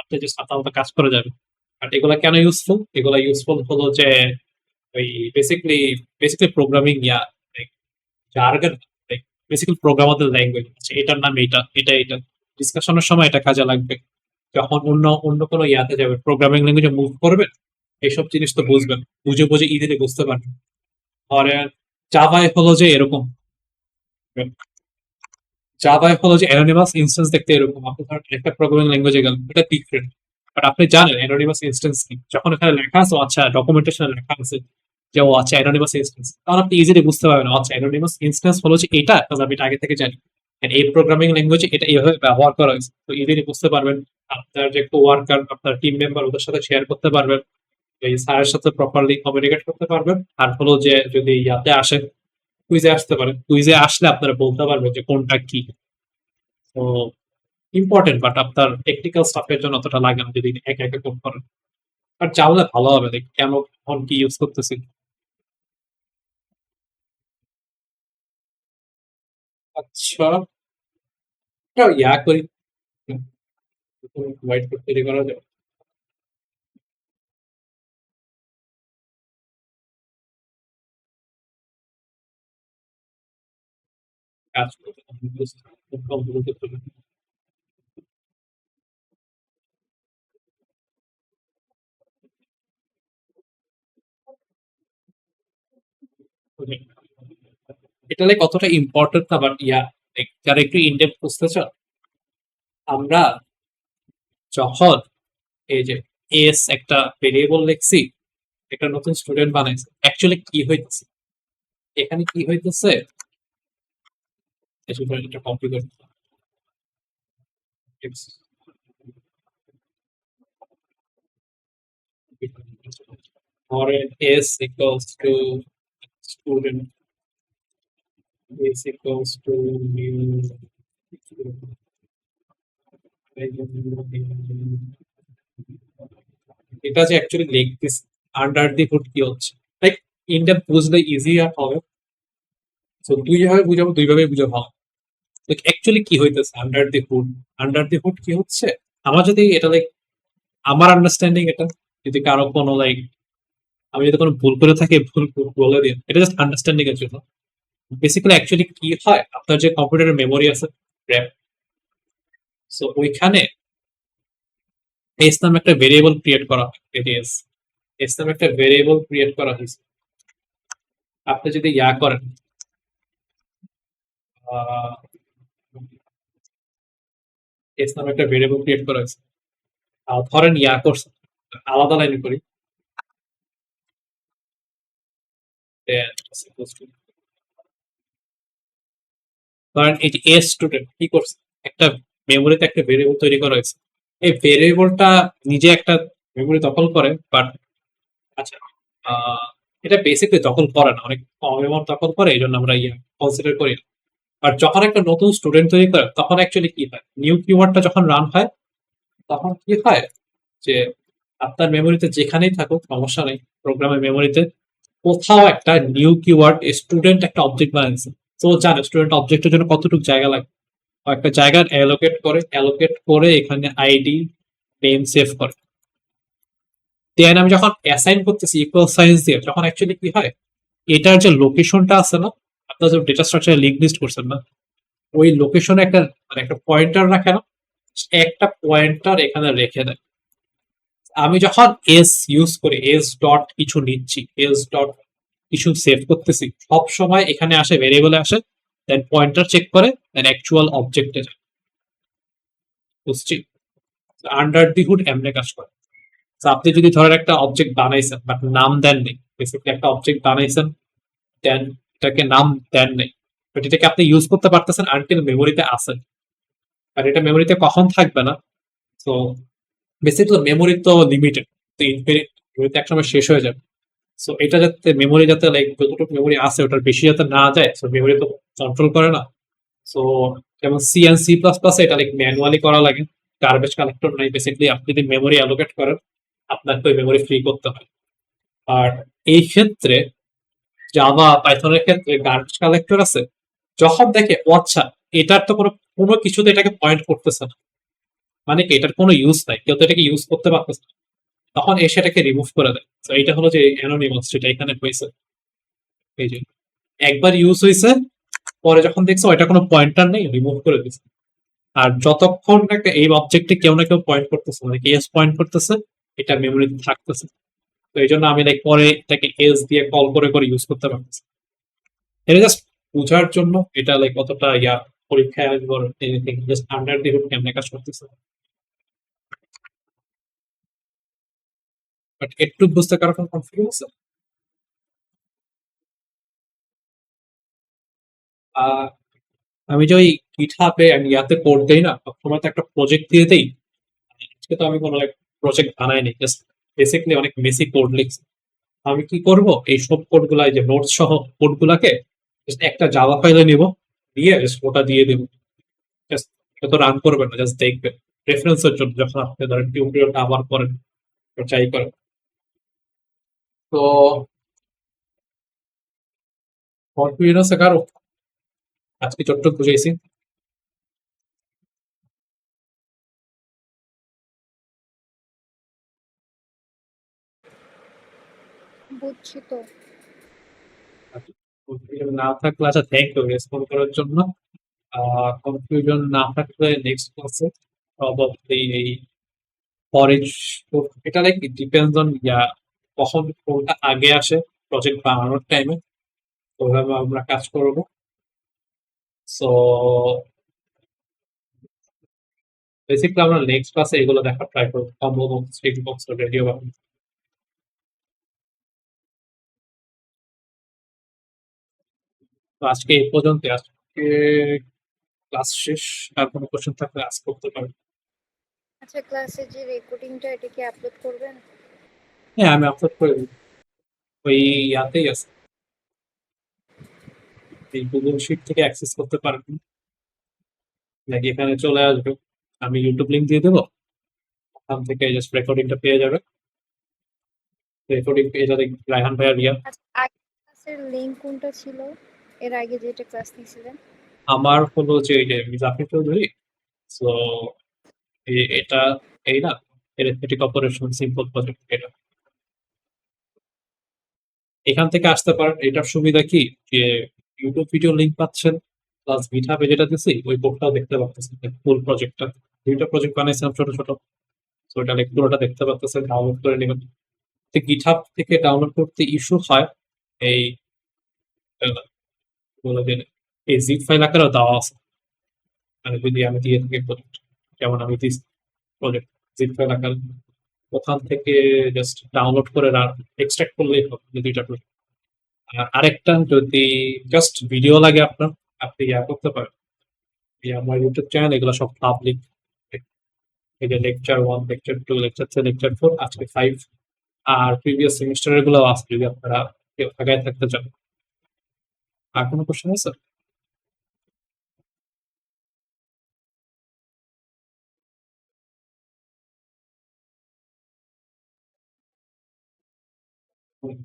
আপনি জাস্ট আপনার মতো কাজ করে যাবেন। বাট এগুলা কেন ইউজফুল, এগুলা ইউজফুল হলো যে ওই বেসিক্যালি বেসিক্যালি প্রোগ্রামিং ইয়া জার্গন, লাইক বেসিক্যালি প্রোগ্রামারদের ল্যাঙ্গুয়েজ, এটার নাম এটা, এটা ডিসকাশনের সময় এটা কাজে লাগবে, যখন অন্য অন্য কোনো ইয়াতে যাবে প্রোগ্রামিং ল্যাঙ্গুয়েজে মুভ করবেন, এইসব জিনিস তো বুঝবেন, বুঝে বুঝে ইজিলি বুঝতে পারবেন। ধরেন জাভায় হলো যে এরকম, জাভায় হলো যে অ্যানোনিমাস ইনস্ট্যান্স দেখতে এরকম, আপনি ধরেন একটা প্রোগ্রামিং ল্যাঙ্গুয়েজে গেলেন, এটা ডিফারেন্ট, বাট আপনি জানেন অ্যানোনিমাস ইনস্ট্যান্স কি, যখন এখানে লেখা আছে, ও আচ্ছা ডকুমেন্টেশনে লেখা আছে যে ও আচ্ছা অ্যানোনিমাস ইনস্ট্যান্স, তখন আপনি ইজিলি বুঝতে পারবেন আচ্ছা অ্যানোনিমাস ইনস্ট্যান্স হলো যে এটা, কারণ আমি এটা আগে থেকে জানি, And এই প্রোগ্রামিং ল্যাঙ্গুয়েজে এটা এইভাবে ব্যবহার করা হয়েছে, তো ইজিলি বুঝতে পারবেন। আপনার যে কোয়ার্কার, আপনার টিম মেম্বার, ওদের সাথে শেয়ার করতে পারবেন, এই স্যারের সাথে প্রপারলি কমিউনিকেট করতে পারবেন। আর হলো যে যদি ইয়াতে আসেন, কুইজে আসতে পারেন, কুইজে আসলে আপনারা বলতে পারবেন যে কোনটা কি। তো ইম্পর্টেন্ট, বাট আপনার টেকনিক্যাল স্টাফের জন্য অতটা লাগে না যদি একা একা কোড করেন। আর জানলে ভালো হবে, দেখ কেন কখন কি ইউজ করতেছি। আচ্ছা, একটা ইয়া করি, হোয়াইট বোর্ড তৈরি করা যাবে, কাজ করতে খুব কম বলতে পারি। Okay. এটা লাইক কতটা ইম্পর্টেন্ট না, বাট যারা একটু ইনডেপথ বুঝতে চান, আমরা যখন এই যে এস একটা ভেরিয়েবল লিখছি, একটা নতুন স্টুডেন্ট বানাইছে, অ্যাকচুয়ালি কি হইতেছে এখানে, কি হইতেছে এটা কমপ্লিকেট। ধরেন S equals to student, S equals to new, এটা যে অ্যাকচুয়ালি লিখতেছি আন্ডার দি হুড কি হচ্ছে, লাইক ইনডেপথ বুঝলে ইজি হবে। তো দুইভাবে বুঝাবো, দুইভাবে বুঝাবো ভালো। লাইক অ্যাকচুয়ালি কি হইতেছে under the hood, under the hood কি হচ্ছে, আমার যদি এটা লাইক আমার আন্ডারস্ট্যান্ডিং এটা, যদি কারো কোনো লাইক আমি যদি কোনো ভুল করে থাকি ভুল বলে দিন, এটা জাস্ট আন্ডারস্ট্যান্ডিং এর জন্য। বেসিক্যালি অ্যাকচুয়ালি কি হয়, আপনার যে কম্পিউটারের মেমোরি আছে র্যাম, সো ওইখানে এস নামে একটা ভেরিয়েবল ক্রিয়েট করা হয়, এস এস নামে একটা ভেরিয়েবল ক্রিয়েট করা হয়েছে। আপনি যদি করেন এস নামে একটা ভেরিয়েবল ক্রিয়েট করা হয়েছে, ধরেন করছে, আলাদা লাইনে করি, ধরেন এই যে এস স্টুডেন্ট কি করছে, একটা মেমোরিতে একটা ভেরিয়েবল তৈরি করা হয়েছে। এই ভেরিয়েবলটা নিজে একটা মেমোরি দখল করে, বাট আচ্ছা এটা বেসিকলি দখল করে না, অনেক কম অ্যামাউন্ট দখল করে, এই জন্য আমরা কনসিডার করি না। আর যখন একটা নতুন স্টুডেন্ট তৈরি করে, তখন অ্যাকচুয়ালি কি হয়, নিউ কিওয়ার্ডটা যখন রান হয়, তখন কি হয় যে আপনার মেমোরিতে যেখানেই থাকুক সমস্যা নেই, প্রোগ্রামের মেমোরিতে কোথাও একটা নিউ কিওয়ার্ড স্টুডেন্ট একটা অবজেক্ট বানাইছে, তো জানে স্টুডেন্ট অবজেক্টের জন্য কতটুকু জায়গা লাগে, একটা জায়গার অ্যালোকেট করে এখানে আইডি নেম সেভ করে। দেন আমি যখন অ্যাসাইন করতেছি ইকুয়াল সাইন্স দিয়ে, তখন অ্যাকচুয়ালি কি হয়, এটার যে লোকেশনটা আছে না, আপনার যে ডেটা স্ট্রাকচারে লিঙ্ক লিস্ট করছেন না, ওই লোকেশনে একটা মানে একটা পয়েন্টার রাখে না, একটা পয়েন্টার এখানে রেখে দেয়। আমি যখন এস ইউজ করি, এস ডট কিছু নিচ্ছি, এস ডট কিছু সেভ করতেছি, সব সময় এখানে আসে, ভেরিয়েবলে আসে, দেন পয়েন্টার চেক করে, দেন অ্যাকচুয়াল অবজেক্টে যায়। বুঝছি, আন্ডার দি হুড এমনে কাজ করে। তো আপনি যদি ধরেন একটা অবজেক্ট বানাইছেন বাট নাম দেন নেই, বেসিক্যালি একটা অবজেক্ট বানাইছেন, দেন এটাকে নাম দেন নেই, বাট এটাকে আপনি ইউজ করতে পারতেছেন আনটিল মেমোরিতে আছে, আর এটা মেমোরিতে কখন থাকবে না। তো বেসিক্যালি মেমোরি তো লিমিটেড, তো ইনফিনিট, মেমোরিতে একসময় শেষ হয়ে যাবে। সো এটা যাতে মেমোরি যাতে লাইক যতটুকু মেমোরি আছে ওটার বেশি যাতে না যায়, সো মেমোরি তো কন্ট্রোল করে না। সো যেমন C and C plus plus এটা লাইক ম্যানুয়ালি করা লাগে, গার্বেজ কালেক্টর নাই, বেসিক্যালি আপনি যদি মেমোরি অ্যালোকেট করেন আপনাকে ওই মেমোরি ফ্রি করতে হয়। আর এই ক্ষেত্রে জাভা পাইথনের ক্ষেত্রে গার্বেজ কালেক্টর আছে, যখন দেখে ও আচ্ছা এটার তো কোনো কোনো কিছুতে এটাকে পয়েন্ট করতেছে না, মানে কি এটার কোনো ইউজ নাই, কেউ তো এটাকে ইউজ করতে পারতেছে না, তখন এসে এটাকে রিমুভ করে দেয়। তো এটা হলো যে অ্যানোনিমাস, যেটা এখানে হয়েছে। এই যে একবার ইউজ হয়েছে, পরে যখন দেখছো এটা কোনো পয়েন্টার নেই, রিমুভ করে দিচ্ছে। আর যতক্ষণ একটা এই অবজেক্টে কেউ না কেউ পয়েন্ট করতেছে, মানে এস পয়েন্ট করতেছে, এটা মেমোরিতে থাকতেছে। তো এই জন্য আমি লাইক পরে এটাকে এস দিয়ে কল করে করে ইউজ করতে পারতেছি। এটা জাস্ট বোঝার জন্য, এটা লাইক কতটা পরীক্ষায় আসবো, anything just under the hood কেমনে কাজ করতেছে। বাট একটু বুঝতে কারো কোনো কনফিউজ আছে? আহ, আমি যে ওই গিটহাবে আমি কোড দেই না, সবসময় তো একটা প্রজেক্ট দিয়ে দেই। আজকে তো আমি কোনো প্রজেক্ট বানাইনি, জাস্ট বেসিকলি অনেক মেসি কোড লিখছি। আমি কি করব, এই সব কোড গুলা, যে নোটস সহ কোড গুলাকে জাস্ট একটা জাভা ফাইলে নিব, দিয়ে জাস্ট ওটা দিয়ে দেবো। জাস্ট এটা তো রান করবেন না, জাস্ট দেখবেন রেফারেন্সের জন্য, যখন আপনি ধরেন টিউটোরিয়ালটা আবার করেন, ট্রাই করেন। তো কনফিউশন আছে কারো? আজকে ছোট্ট বুঝাইছি। বুঝছি তো। কনফিউশন না থাকলে, আচ্ছা থ্যাংক ইউ রেসপন্ড করার জন্য। কনফিউশন না থাকলে নেক্সট ক্লাসে প্রবাবলি এই ফরেজ, এটা লাইক ডিপেন্ডস অন কখন কোনটা আগে আসে প্রজেক্ট বানানোর টাইমে। ওইভাবে আমরা কাজ করব। সো বেসিক্যালি আমরা নেক্সট ক্লাসে এগুলো দেখার ট্রাই করবো, combo box, stick box, radio button. তো আজকে এই পর্যন্ত। আজকে ক্লাস শেষ। আর কোনো কোশ্চেন থাকলে আজ করতে পারেন। আচ্ছা, ক্লাসের যে রেকর্ডিংটা এটা কি আপলোড করবেন? হ্যাঁ, আমি আপলোড করে দিই। ওই ইয়াতেই আছে, এই গুগল শিট থেকে অ্যাক্সেস করতে পারবেন, নাকি এখানে চলে আসবে, আমি ইউটিউব লিংক দিয়ে দেবো, ওখান থেকে জাস্ট রেকর্ডিংটা পেয়ে যাবে। রেকর্ডিং পেয়ে যাবে রায়হান ভাইয়ার ইয়া। আচ্ছা, আগের ক্লাসের লিংক কোনটা ছিল? এর আগে যেটা ক্লাস নিয়েছিলেন? আমার হলো যে এই যে জাফর চৌধুরী। সো এটা এই না, এরিথমেটিক অপারেশন সিম্পল প্রজেক্ট, এটা এখান থেকে আসতে পারেন। এটার সুবিধা কি যে ইউটিউব ভিডিও লিংক পাচ্ছেন, প্লাস গিটহাবে যেটা দিছি ওই কোডটাও দেখতে পাচ্ছেন, ফুল প্রজেক্টটা। দুইটা প্রজেক্ট বানাইছিলাম ছোট ছোট, তো এটা পুরোটা দেখতে পাচ্ছেন, ডাউনলোড করে নেবেন। গিটহাব থেকে ডাউনলোড করতে ইস্যু হয় এই বলে দিন, এই জিপ ফাইল আকারেও দেওয়া আছে। মানে যদি আমি দিয়ে থাকি প্রজেক্ট, যেমন আমি দিস প্রজেক্ট জিপ ফাইল আকার, ওখান থেকে জাস্ট ডাউনলোড করে এক্সট্রাক্ট করলেই হবে এই দুইটা project। আর আরেকটা যদি জাস্ট ভিডিও লাগে আপনার, আপনি ইয়া করতে পারেন, এই আমার ইউটিউব চ্যানেল এগুলো সব পাবলিক। এই যে লেকচার 1, লেকচার 2, লেকচার 3, লেকচার 4, আজকে 5, আর প্রিভিয়াস সেমিস্টারের গুলো আছে যদি আপনারা কেউ আগায় থাকতে চান। আর কোনো কোশ্চেন আছে?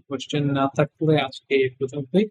কোশ্চেন না থাকলে আজকে এই পর্যন্তই।